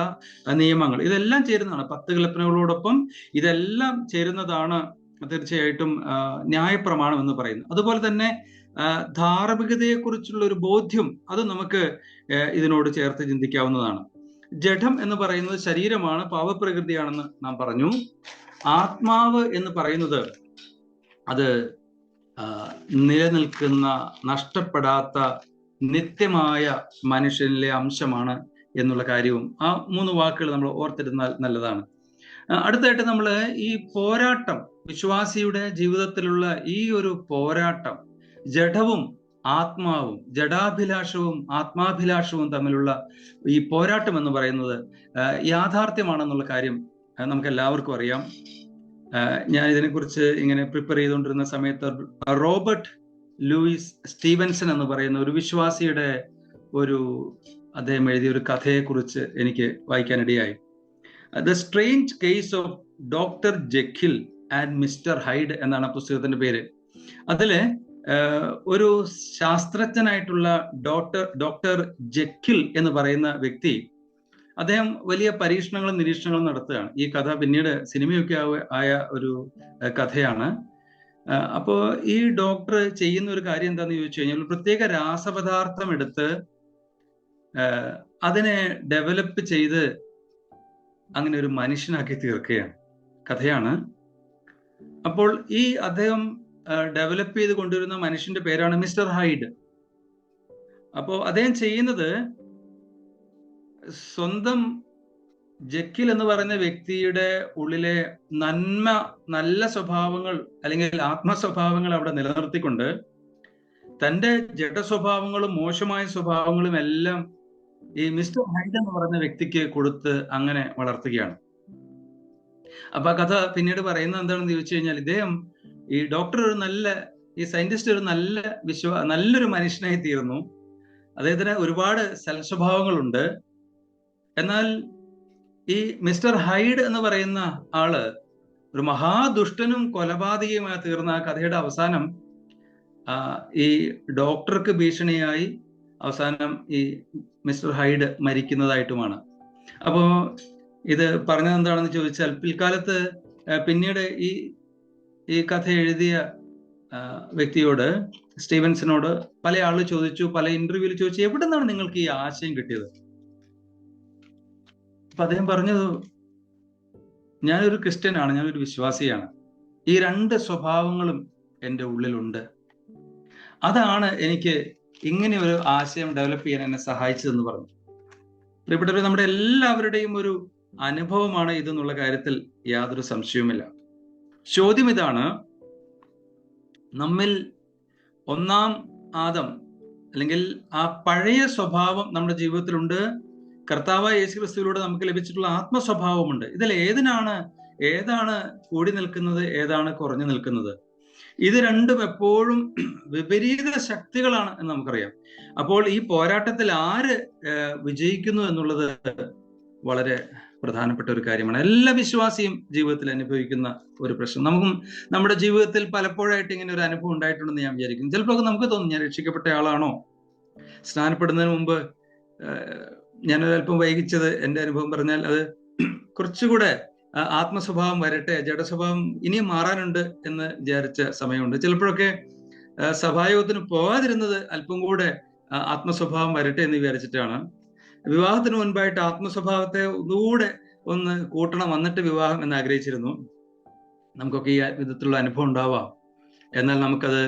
നിയമങ്ങൾ ഇതെല്ലാം ചേരുന്നതാണ്. 10 കൽപ്പനകളോടൊപ്പം ഇതെല്ലാം ചേരുന്നതാണ് തീർച്ചയായിട്ടും ന്യായപ്രമാണം എന്ന് പറയുന്നത്. അതുപോലെ തന്നെ ധാർമ്മികതയെക്കുറിച്ചുള്ള ഒരു ബോധ്യം അത് നമുക്ക് ഇതിനോട് ചേർത്ത് ചിന്തിക്കാവുന്നതാണ്. ജഡം എന്ന് പറയുന്നത് ശരീരമാണ്, പാവപ്രകൃതിയാണെന്ന് നാം പറഞ്ഞു. ആത്മാവ് എന്ന് പറയുന്നത് അത് നിലനിൽക്കുന്ന, നഷ്ടപ്പെടാത്ത, നിത്യമായ മനുഷ്യനിലെ അംശമാണ് എന്നുള്ള കാര്യവും ആ 3 വാക്കുകൾ നമ്മൾ ഓർത്തിരുന്നാൽ നല്ലതാണ്. അടുത്തായിട്ട് നമ്മൾ ഈ പോരാട്ടം, വിശ്വാസിയുടെ ജീവിതത്തിലുള്ള ഈ ഒരു പോരാട്ടം, ജഡവും ആത്മാവും, ജഡാഭിലാഷവും ആത്മാഭിലാഷവും തമ്മിലുള്ള ഈ പോരാട്ടം എന്ന് പറയുന്നത് യാഥാർത്ഥ്യമാണെന്നുള്ള കാര്യം നമുക്ക് എല്ലാവർക്കും അറിയാം. ഞാൻ ഇതിനെക്കുറിച്ച് ഇങ്ങനെ പ്രിപ്പയർ ചെയ്തുകൊണ്ടിരുന്ന സമയത്ത് റോബർട്ട് ലൂയിസ് സ്റ്റീവൻസൺ എന്ന് പറയുന്ന ഒരു വിശ്വാസിയുടെ അദ്ദേഹം എഴുതിയ ഒരു കഥയെക്കുറിച്ച് എനിക്ക് വായിക്കാനിടയായി. The strange case of doctor Jekyll and mister Hyde എന്നാണ് ആ പുസ്തകത്തിന്റെ പേര്. അതില് ഒരു ശാസ്ത്രജ്ഞനായിട്ടുള്ള ഡോക്ടർ ജെക്കിൽ എന്ന് പറയുന്ന വ്യക്തി, അദ്ദേഹം വലിയ പരീക്ഷണങ്ങളും നിരീക്ഷണങ്ങളും നടത്തുകയാണ്. ഈ കഥ പിന്നീട് സിനിമയൊക്കെ ആയ ഒരു കഥയാണ്. അപ്പോ ഈ ഡോക്ടർ ചെയ്യുന്ന ഒരു കാര്യം എന്താന്ന് ചോദിച്ചു കഴിഞ്ഞാൽ, ഒരു പ്രത്യേക രാസപദാർത്ഥം എടുത്ത് അതിനെ ഡെവലപ്പ് ചെയ്ത് അങ്ങനെ ഒരു മനുഷ്യനാക്കി തീർക്കുകയാണ്. കഥയാണ്. അപ്പോൾ ഈ അദ്ദേഹം ഡെവലപ്പ് ചെയ്ത് കൊണ്ടുവരുന്ന മനുഷ്യന്റെ പേരാണ് മിസ്റ്റർ ഹൈഡ്. അപ്പോ അദ്ദേഹം ചെയ്യുന്നത്, സ്വന്തം ജെക്കിൽ എന്ന് പറയുന്ന വ്യക്തിയുടെ ഉള്ളിലെ നല്ല സ്വഭാവങ്ങൾ അല്ലെങ്കിൽ ആത്മസ്വഭാവങ്ങൾ അവിടെ നിലനിർത്തിക്കൊണ്ട് തന്റെ ജഡസ്വഭാവങ്ങളും മോശമായ സ്വഭാവങ്ങളും എല്ലാം ഈ മിസ്റ്റർ ഹൈഡ് എന്ന് പറയുന്ന വ്യക്തിക്ക് കൊടുത്ത് അങ്ങനെ വളർത്തുകയാണ്. അപ്പൊ ആ കഥ പിന്നീട് പറയുന്നത് എന്താണെന്ന് ചോദിച്ചു കഴിഞ്ഞാൽ, ഇദ്ദേഹം ഈ ഡോക്ടർ ഈ സയന്റിസ്റ്റ് ഒരു നല്ലൊരു മനുഷ്യനായി തീർന്നു. അദ്ദേഹത്തിന് ഒരുപാട് സൽസ്വഭാവങ്ങളുണ്ട്. എന്നാൽ ഈ മിസ്റ്റർ ഹൈഡ് എന്ന് പറയുന്ന ആള് ഒരു മഹാദുഷ്ടനും കൊലപാതകയുമായി തീർന്ന ആ കഥയുടെ അവസാനം ഈ ഡോക്ടർക്ക് ഭീഷണിയായി അവസാനം ഈ മിസ്റ്റർ ഹൈഡ് മരിക്കുന്നതായിട്ടുമാണ്. അപ്പോ ഇത് പറഞ്ഞത് എന്താണെന്ന് ചോദിച്ചാൽ, പിൽക്കാലത്ത് പിന്നീട് ഈ കഥ എഴുതിയ വ്യക്തിയോട്, സ്റ്റീവൻസനോട് പല ആളുകൾ ചോദിച്ചു, പല ഇന്റർവ്യൂവിൽ ചോദിച്ചു, എവിടെ നിന്നാണ് നിങ്ങൾക്ക് ഈ ആശയം കിട്ടിയത്? അപ്പൊ അദ്ദേഹം പറഞ്ഞത്, ഞാനൊരു ക്രിസ്ത്യനാണ്, ഞാനൊരു വിശ്വാസിയാണ്, ഈ 2 സ്വഭാവങ്ങളും എൻ്റെ ഉള്ളിലുണ്ട്. അതാണ് എനിക്ക് ഇങ്ങനെ ഒരു ആശയം ഡെവലപ്പ് ചെയ്യാൻ എന്നെ സഹായിച്ചതെന്ന് പറഞ്ഞു. പ്രിയപ്പെട്ടവർ, നമ്മുടെ എല്ലാവരുടെയും ഒരു അനുഭവമാണ് ഇതെന്നുള്ള കാര്യത്തിൽ യാതൊരു സംശയവുമില്ല. ചോദ്യം ഇതാണ്, നമ്മിൽ ഒന്നാം ആദം അല്ലെങ്കിൽ ആ പഴയ സ്വഭാവം നമ്മുടെ ജീവിതത്തിലുണ്ട്. കർത്താവായ യേശുക്രിസ്തുവിലൂടെ നമുക്ക് ലഭിച്ചിട്ടുള്ള ആത്മസ്വഭാവമുണ്ട്. ഇതിൽ ഏതാണ് കൂടി നിൽക്കുന്നത്, ഏതാണ് കുറഞ്ഞു നിൽക്കുന്നത്? ഇത് രണ്ടും എപ്പോഴും വിപരീത ശക്തികളാണ് എന്ന് നമുക്കറിയാം. അപ്പോൾ ഈ പോരാട്ടത്തിൽ ആര് വിജയിക്കുന്നു എന്നുള്ളത് വളരെ പ്രധാനപ്പെട്ട ഒരു കാര്യമാണ്. എല്ലാ വിശ്വാസിയും ജീവിതത്തിൽ അനുഭവിക്കുന്ന ഒരു പ്രശ്നം. നമുക്കും നമ്മുടെ ജീവിതത്തിൽ പലപ്പോഴായിട്ട് ഇങ്ങനെ ഒരു അനുഭവം ഉണ്ടായിട്ടുണ്ടെന്ന് ഞാൻ വിചാരിക്കുന്നു. ചിലപ്പോൾ നമുക്ക് തോന്നും, ഞാൻ രക്ഷിക്കപ്പെട്ട ആളാണോ? സ്നാനപ്പെടുന്നതിന് മുമ്പ് ഞാനൊരല്പം വൈകിച്ചത്, എൻ്റെ അനുഭവം പറഞ്ഞാൽ അത് കുറച്ചുകൂടെ ആത്മസ്വഭാവം വരട്ടെ, ജഡസ്വഭാവം ഇനിയും മാറാനുണ്ട് എന്ന് വിചാരിച്ച സമയമുണ്ട്. ചിലപ്പോഴൊക്കെ സഭായോഗത്തിന് പോകാതിരുന്നത് അല്പം കൂടെ ആത്മസ്വഭാവം വരട്ടെ എന്ന് വിചാരിച്ചിട്ടാണ്. വിവാഹത്തിന് മുൻപായിട്ട് ആത്മസ്വഭാവത്തെ ഒന്നുകൂടെ ഒന്ന് കൂട്ടണം, വന്നിട്ട് വിവാഹം എന്ന് ആഗ്രഹിച്ചിരുന്നു. നമുക്കൊക്കെ ഈ വിധത്തിലുള്ള അനുഭവം ഉണ്ടാവാം. എന്നാൽ നമുക്കത്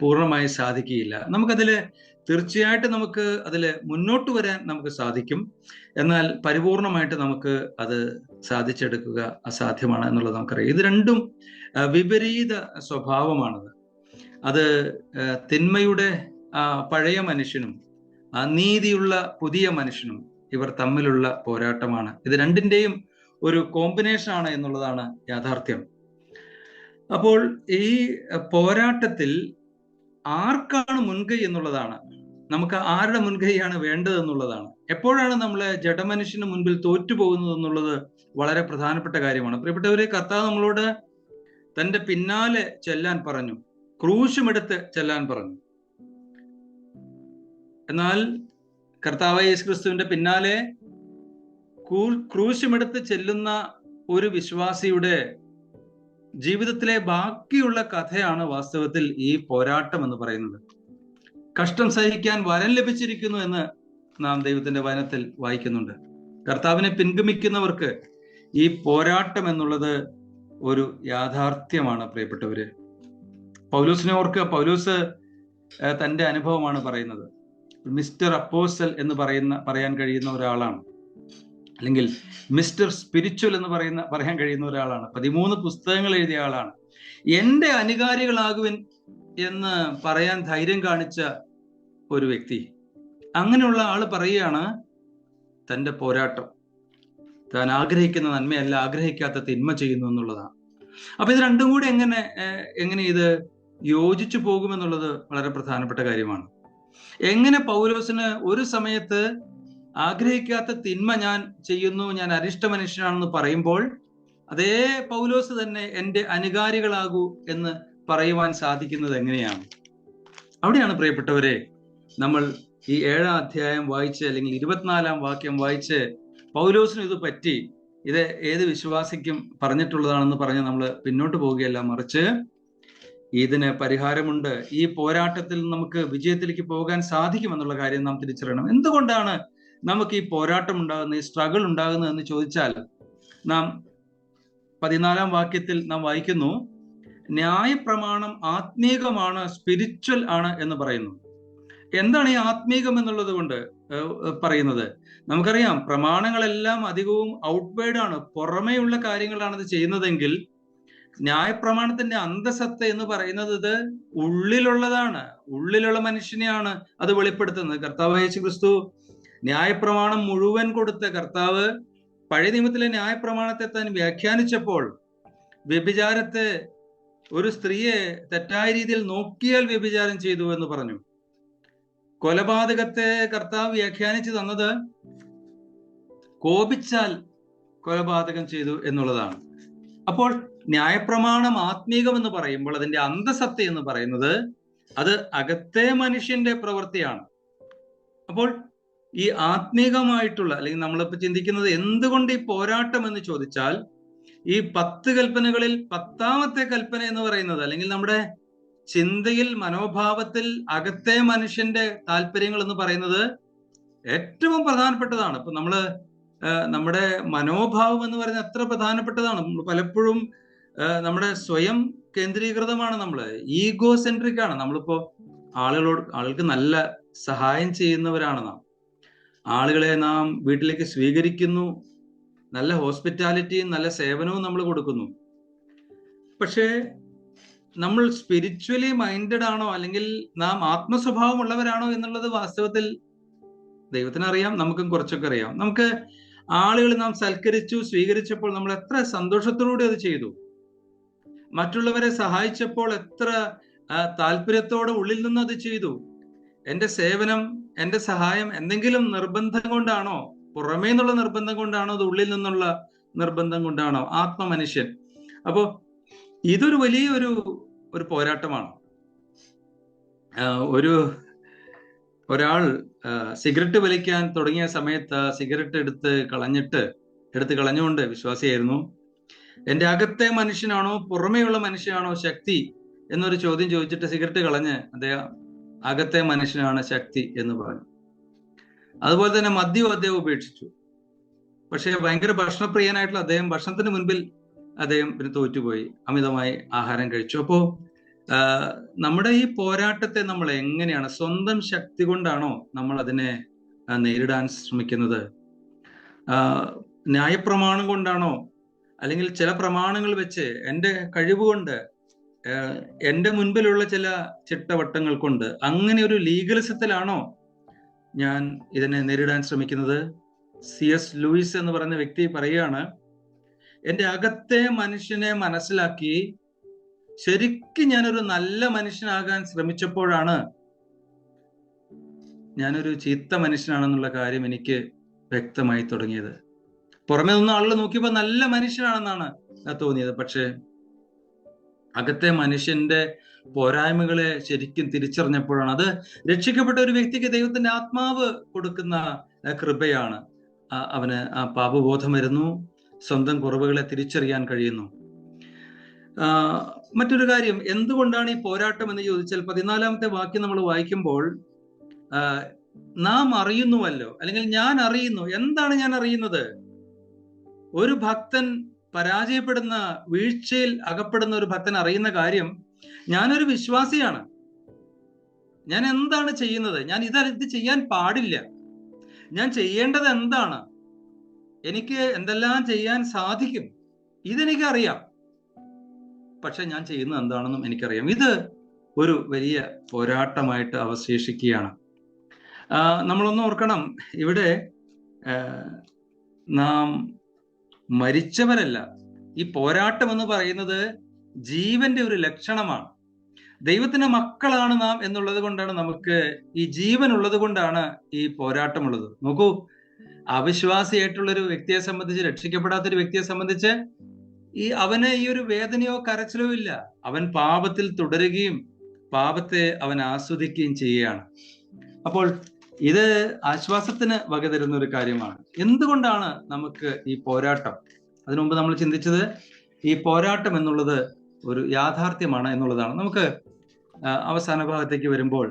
പൂർണ്ണമായി സാധിക്കുകയില്ല. തീർച്ചയായിട്ടും നമുക്ക് അതിൽ മുന്നോട്ട് വരാൻ നമുക്ക് സാധിക്കും. എന്നാൽ പരിപൂർണമായിട്ട് നമുക്ക് അത് സാധിച്ചെടുക്കുക അസാധ്യമാണ് എന്നുള്ളത് നമുക്കറിയാം. ഇത് രണ്ടും വിപരീത സ്വഭാവമാണത്. അത് തിന്മയുടെ പഴയ മനുഷ്യനും നീതിയുള്ള പുതിയ മനുഷ്യനും ഇവർ തമ്മിലുള്ള പോരാട്ടമാണ്. ഇത് രണ്ടിന്റെയും ഒരു കോമ്പിനേഷൻ ആണ് എന്നുള്ളതാണ് യാഥാർത്ഥ്യം. അപ്പോൾ ഈ പോരാട്ടത്തിൽ ആർക്കാണ് മുൻകൈ എന്നുള്ളതാണ്, നമുക്ക് ആരുടെ മുൻകൈയാണ് വേണ്ടത് എന്നുള്ളതാണ്. എപ്പോഴാണ് നമ്മളെ ജഡമനുഷ്യന് മുൻപിൽ തോറ്റുപോകുന്നത് എന്നുള്ളത് വളരെ പ്രധാനപ്പെട്ട കാര്യമാണ്. പ്രിയപ്പെട്ടവരെ, കർത്താവ് നമ്മളോട് തന്റെ പിന്നാലെ ചെല്ലാൻ പറഞ്ഞു, ക്രൂശുമെടുത്ത് ചെല്ലാൻ പറഞ്ഞു. എന്നാൽ കർത്താവായ യേശു ക്രിസ്തുവിന്റെ പിന്നാലെ ക്രൂശുമെടുത്ത് ചെല്ലുന്ന ഒരു വിശ്വാസിയുടെ ജീവിതത്തിലെ ബാക്കിയുള്ള കഥയാണ് വാസ്തവത്തിൽ ഈ പോരാട്ടം എന്ന് പറയുന്നത്. കഷ്ടം സഹിക്കാൻ വരം ലഭിച്ചിരിക്കുന്നു എന്ന് നാം ദൈവത്തിന്റെ വചനത്തിൽ വായിക്കുന്നുണ്ട്. കർത്താവിനെ പിൻഗമിക്കുന്നവർക്ക് ഈ പോരാട്ടം എന്നുള്ളത് ഒരു യാഥാർത്ഥ്യമാണ്. പ്രിയപ്പെട്ടവര്, പൗലൂസിനെ ഓർക്കുക. പൗലൂസ് തന്റെ അനുഭവമാണ് പറയുന്നത്. മിസ്റ്റർ അപ്പോസ്റ്റൽ എന്ന് പറയാൻ കഴിയുന്ന ഒരാളാണ്, അല്ലെങ്കിൽ മിസ്റ്റർ സ്പിരിച്വൽ എന്ന് പറയാൻ കഴിയുന്ന ഒരാളാണ്. 13 പുസ്തകങ്ങൾ എഴുതിയ ആളാണ്. എന്റെ അനുകാരികളാകുവിൻ എന്ന് പറയാൻ ധൈര്യം കാണിച്ച ഒരു വ്യക്തി. അങ്ങനെയുള്ള ആള് പറയുകയാണ് തന്റെ പോരാട്ടം താൻ ആഗ്രഹിക്കുന്ന നന്മയല്ല, ആഗ്രഹിക്കാത്ത തിന്മ ചെയ്യുന്നു എന്നുള്ളതാണ്. അപ്പൊ ഇത് രണ്ടും കൂടി എങ്ങനെ ഇത് യോജിച്ചു പോകുമെന്നുള്ളത് വളരെ പ്രധാനപ്പെട്ട കാര്യമാണ്. എങ്ങനെ പൗലോസിന് ഒരു സമയത്ത് ആഗ്രഹിക്കാത്ത തിന്മ ഞാൻ ചെയ്യുന്നു, ഞാൻ അരിഷ്ട മനുഷ്യനാണെന്ന് പറയുമ്പോൾ അതേ പൗലോസ് തന്നെ എന്റെ അനുകാരികളാകൂ എന്ന് പറയുവാൻ സാധിക്കുന്നത് എങ്ങനെയാണ്? അവിടെയാണ് പ്രിയപ്പെട്ടവരെ നമ്മൾ ഈ 7-ാം അധ്യായം വായിച്ച്, അല്ലെങ്കിൽ 24-ാം വാക്യം വായിച്ച് പൗലോസിന് ഇത് പറ്റി, ഇത് ഏത് വിശ്വാസിക്കും പറഞ്ഞിട്ടുള്ളതാണെന്ന് പറഞ്ഞ് നമ്മൾ പിന്നോട്ട് പോവുകയല്ല, മറിച്ച് ഇതിന് പരിഹാരമുണ്ട്. ഈ പോരാട്ടത്തിൽ നമുക്ക് വിജയത്തിലേക്ക് പോകാൻ സാധിക്കുമെന്നുള്ള കാര്യം നാം തിരിച്ചറിയണം. എന്തുകൊണ്ടാണ് നമുക്ക് ഈ പോരാട്ടം ഉണ്ടാകുന്നത്, ഈ സ്ട്രഗിൾ ഉണ്ടാകുന്നത് എന്ന് ചോദിച്ചാൽ, നാം 14-ാം വാക്യത്തിൽ നാം വായിക്കുന്നു, ന്യായപ്രമാണം ആത്മീകമാണ്, സ്പിരിച്വൽ ആണ് എന്ന് പറയുന്നു. എന്താണ് ഈ ആത്മീകം എന്നുള്ളത് കൊണ്ട് പറയുന്നത്? നമുക്കറിയാം, പ്രമാണങ്ങളെല്ലാം അധികവും ഔട്ട്വേർഡ് ആണ്, പുറമേയുള്ള കാര്യങ്ങളാണ് ഇത് ചെയ്യുന്നതെങ്കിൽ ന്യായപ്രമാണത്തിന്റെ അന്തസത്ത എന്ന് പറയുന്നത് ഇത് ഉള്ളിലുള്ളതാണ്, ഉള്ളിലുള്ള മനുഷ്യനെയാണ് അത് വെളിപ്പെടുത്തുന്നത്. കർത്താവ് യേശു ക്രിസ്തു ന്യായപ്രമാണം മുഴുവൻ കൊടുത്ത കർത്താവ് പഴയ നിയമത്തിലെ ന്യായപ്രമാണത്തെ താൻ വ്യാഖ്യാനിച്ചപ്പോൾ വ്യഭിചാരത്തെ, ഒരു സ്ത്രീയെ തെറ്റായ രീതിയിൽ നോക്കിയാൽ വ്യഭിചാരം ചെയ്തു എന്ന് പറഞ്ഞു. കൊലപാതകത്തെ കർത്താവ് വ്യാഖ്യാനിച്ചു തന്നത് കോപിച്ചാൽ കൊലപാതകം ചെയ്തു എന്നുള്ളതാണ്. അപ്പോൾ ന്യായപ്രമാണം ആത്മീകം എന്ന് പറയുമ്പോൾ അതിന്റെ അന്തസത്ത എന്ന് പറയുന്നത് അത് അകത്തെ മനുഷ്യന്റെ പ്രവൃത്തിയാണ്. അപ്പോൾ ഈ ആത്മീകമായിട്ടുള്ള, അല്ലെങ്കിൽ നമ്മളിപ്പോ ചിന്തിക്കുന്നത് എന്തുകൊണ്ട് ഈ പോരാട്ടം എന്ന് ചോദിച്ചാൽ, ഈ 10 കൽപ്പനകളിൽ 10ാമത്തെ കൽപ്പന എന്ന് പറയുന്നത്, അല്ലെങ്കിൽ നമ്മുടെ ചിന്തയിൽ, മനോഭാവത്തിൽ അകത്തെ മനുഷ്യന്റെ താല്പര്യങ്ങൾ എന്ന് പറയുന്നത് ഏറ്റവും പ്രധാനപ്പെട്ടതാണ്. ഇപ്പൊ നമ്മുടെ മനോഭാവം എന്ന് പറയുന്നത് എത്ര പ്രധാനപ്പെട്ടതാണ്. നമ്മൾ പലപ്പോഴും നമ്മുടെ സ്വയം കേന്ദ്രീകൃതമാണ്, നമ്മള് ഈഗോ സെൻട്രിക് ആണ്. നമ്മളിപ്പോ ആളുകൾക്ക് നല്ല സഹായം ചെയ്യുന്നവരാണ് നാം. ആളുകളെ നാം വീട്ടിലേക്ക് സ്വീകരിക്കുന്നു, നല്ല ഹോസ്പിറ്റാലിറ്റിയും നല്ല സേവനവും നമ്മൾ കൊടുക്കുന്നു. പക്ഷേ നമ്മൾ സ്പിരിച്വലി മൈൻഡഡ് ആണോ, അല്ലെങ്കിൽ നാം ആത്മസ്വഭാവം ഉള്ളവരാണോ എന്നുള്ളത് വാസ്തവത്തിൽ ദൈവത്തിനറിയാം, നമുക്കും കുറച്ചൊക്കെ അറിയാം. നമുക്ക് ആളുകൾ നാം സൽക്കരിച്ചു, സ്വീകരിച്ചപ്പോൾ നമ്മൾ എത്ര സന്തോഷത്തോടെ അത് ചെയ്തു. മറ്റുള്ളവരെ സഹായിച്ചപ്പോൾ എത്ര താല്പര്യത്തോടെ ഉള്ളിൽ നിന്ന് അത് ചെയ്തു. എന്റെ സേവനം, എന്റെ സഹായം എന്തെങ്കിലും നിർബന്ധം കൊണ്ടാണോ, പുറമേ നിന്നുള്ള നിർബന്ധം കൊണ്ടാണോ, അത് ഉള്ളിൽ നിന്നുള്ള നിർബന്ധം കൊണ്ടാണോ? ആത്മമനുഷ്യൻ. അപ്പോ ഇതൊരു വലിയൊരു പോരാട്ടമാണ്. ഒരാൾ സിഗരറ്റ് വലിക്കാൻ തുടങ്ങിയ സമയത്ത് സിഗരറ്റ് എടുത്ത് കളഞ്ഞുകൊണ്ട്, വിശ്വാസിയായിരുന്നു, എന്റെ അകത്തെ മനുഷ്യനാണോ പുറമേയുള്ള മനുഷ്യനാണോ ശക്തി എന്നൊരു ചോദ്യം ചോദിച്ചിട്ട് സിഗരറ്റ് കളഞ്ഞ് അദ്ദേഹം അകത്തെ മനുഷ്യനാണ് ശക്തി എന്ന് പറഞ്ഞു. അതുപോലെ തന്നെ മദ്യവും അദ്ദേഹം ഉപേക്ഷിച്ചു. പക്ഷെ ഭയങ്കര ഭക്ഷണപ്രിയനായിട്ടുള്ള അദ്ദേഹം ഭക്ഷണത്തിന് മുൻപിൽ അദ്ദേഹം പിന്നെ തോറ്റുപോയി, അമിതമായി ആഹാരം കഴിച്ചു. അപ്പോ നമ്മുടെ ഈ പോരാട്ടത്തെ നമ്മൾ എങ്ങനെയാണ്, സ്വന്തം ശക്തി കൊണ്ടാണോ നമ്മൾ അതിനെ നേരിടാൻ ശ്രമിക്കുന്നത്? ന്യായപ്രമാണം കൊണ്ടാണോ, അല്ലെങ്കിൽ ചില പ്രമാണങ്ങൾ വെച്ച് എൻ്റെ കഴിവുകൊണ്ട്, എൻ്റെ മുൻപിലുള്ള ചില ചിട്ടവട്ടങ്ങൾ കൊണ്ട്, അങ്ങനെ ഒരു ലീഗലിസത്തിലാണോ ഞാൻ ഇതിനെ നേരിടാൻ ശ്രമിക്കുന്നത്? C.S. ലൂയിസ് എന്ന് പറയുന്ന വ്യക്തി പറയുകയാണ്, എൻ്റെ അകത്തെ മനുഷ്യനെ മനസ്സിലാക്കി ശരിക്കും ഞാനൊരു നല്ല മനുഷ്യനാകാൻ ശ്രമിച്ചപ്പോഴാണ് ഞാനൊരു ചീത്ത മനുഷ്യനാണെന്നുള്ള കാര്യം എനിക്ക് വ്യക്തമായി തുടങ്ങിയത്. പുറമെ നിന്ന് ആളുകൾ നോക്കിയപ്പോൾ നല്ല മനുഷ്യനാണെന്നാണ് തോന്നിയത്. പക്ഷെ അകത്തെ മനുഷ്യന്റെ പോരായ്മകളെ ശരിക്കും തിരിച്ചറിഞ്ഞപ്പോഴാണ്, അത് രക്ഷിക്കപ്പെട്ട ഒരു വ്യക്തിക്ക് ദൈവത്തിന്റെ ആത്മാവ് കൊടുക്കുന്ന കൃപയാണ്. അവന് ആ പാപബോധം വരുന്നു, സ്വന്തം കുറവുകളെ തിരിച്ചറിയാൻ കഴിയുന്നു. മറ്റൊരു കാര്യം, എന്തുകൊണ്ടാണ് ഈ പോരാട്ടം എന്ന് ചോദിച്ചാൽ 14-ാമത്തെ വാക്യം നമ്മൾ വായിക്കുമ്പോൾ, നാം അറിയുന്നുവല്ലോ, അല്ലെങ്കിൽ ഞാൻ അറിയുന്നു. എന്താണ് ഞാൻ അറിയുന്നത്? ഒരു ഭക്തൻ പരാജയപ്പെടുന്ന, വീഴ്ചയിൽ അകപ്പെടുന്ന ഒരു ഭക്തൻ അറിയുന്ന കാര്യം, ഞാനൊരു വിശ്വാസിയാണ്, ഞാൻ എന്താണ് ചെയ്യുന്നത്, ഞാൻ ഇത് ചെയ്യാൻ പാടില്ല, ഞാൻ ചെയ്യേണ്ടത് എന്താണ്, എനിക്ക് എന്തെല്ലാം ചെയ്യാൻ സാധിക്കും, ഇതെനിക്കറിയാം. പക്ഷെ ഞാൻ ചെയ്യുന്നത് എന്താണെന്നും എനിക്കറിയാം. ഇത് ഒരു വലിയ പോരാട്ടമായിട്ട് അവശേഷിക്കുകയാണ്. നമ്മളൊന്ന് ഓർക്കണം, ഇവിടെ നാം മരിച്ചവരല്ല. ഈ പോരാട്ടം എന്ന് പറയുന്നത് ജീവന്റെ ഒരു ലക്ഷണമാണ്. ദൈവത്തിന്റെ മക്കളാണ് നാം എന്നുള്ളത് കൊണ്ടാണ് നമുക്ക് ഈ ജീവൻ ഉള്ളത് കൊണ്ടാണ് ഈ പോരാട്ടമുള്ളത്. നോക്കൂ, അവിശ്വാസിയായിട്ടുള്ള ഒരു വ്യക്തിയെ സംബന്ധിച്ച്, രക്ഷിക്കപ്പെടാത്ത ഒരു വ്യക്തിയെ സംബന്ധിച്ച് അവന് ഈ ഒരു വേദനയോ കരച്ചിലോ ഇല്ല. അവൻ പാപത്തിൽ തുടരുകയും പാപത്തെ അവൻ ആസ്വദിക്കുകയും ചെയ്യുകയാണ്. അപ്പോൾ ഇത് ആശ്വാസത്തിന് വക തരുന്ന ഒരു കാര്യമാണ്. എന്തുകൊണ്ടാണ് നമുക്ക് ഈ പോരാട്ടം? അതിനു മുമ്പ് നമ്മൾ ചിന്തിച്ചത് ഈ പോരാട്ടം എന്നുള്ളത് ഒരു യാഥാർത്ഥ്യമാണ് എന്നുള്ളതാണ്. നമുക്ക് അവസാന ഭാഗത്തേക്ക് വരുമ്പോൾ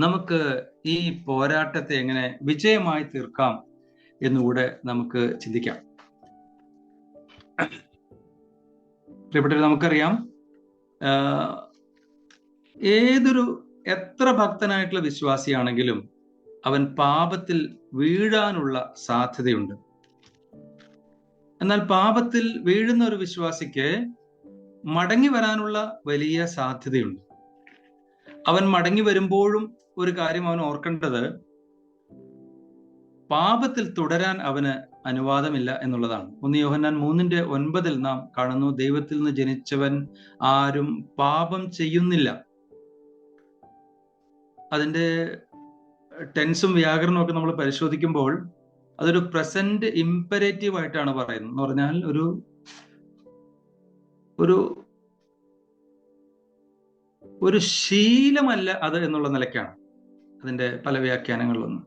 നമുക്ക് ഈ പോരാട്ടത്തെ എങ്ങനെ വിജയമായി തീർക്കാം എന്നുകൂടെ നമുക്ക് ചിന്തിക്കാം. പ്രിയപ്പെട്ടവരെ, നമുക്കറിയാം, എത്ര ഭക്തനായിട്ടുള്ള വിശ്വാസിയാണെങ്കിലും അവൻ പാപത്തിൽ വീഴാനുള്ള സാധ്യതയുണ്ട്. എന്നാൽ പാപത്തിൽ വീഴുന്ന ഒരു വിശ്വാസിക്ക് മടങ്ങി വരാനുള്ള വലിയ സാധ്യതയുണ്ട്. അവൻ മടങ്ങി വരുമ്പോഴും ഒരു കാര്യം അവൻ ഓർക്കേണ്ടത്, പാപത്തിൽ തുടരാൻ അവന് അനുവാദമില്ല എന്നുള്ളതാണ്. 1 യോഹന്നാൻ 3:9 നാം കാണുന്നു, ദൈവത്തിൽ നിന്ന് ജനിച്ചവൻ ആരും പാപം ചെയ്യുന്നില്ല. അതിന്റെ ടെൻസും വ്യാകരണവും ഒക്കെ നമ്മൾ പരിശോധിക്കുമ്പോൾ അതൊരു പ്രസന്റ് ഇംപെരേറ്റീവ് ആയിട്ടാണ് പറയുന്നത്. എന്ന് പറഞ്ഞാൽ ഒരു ശീലമല്ല അത് എന്നുള്ള നിലയ്ക്കാണ് അതിന്റെ പല വ്യാഖ്യാനങ്ങളിലൊന്നും.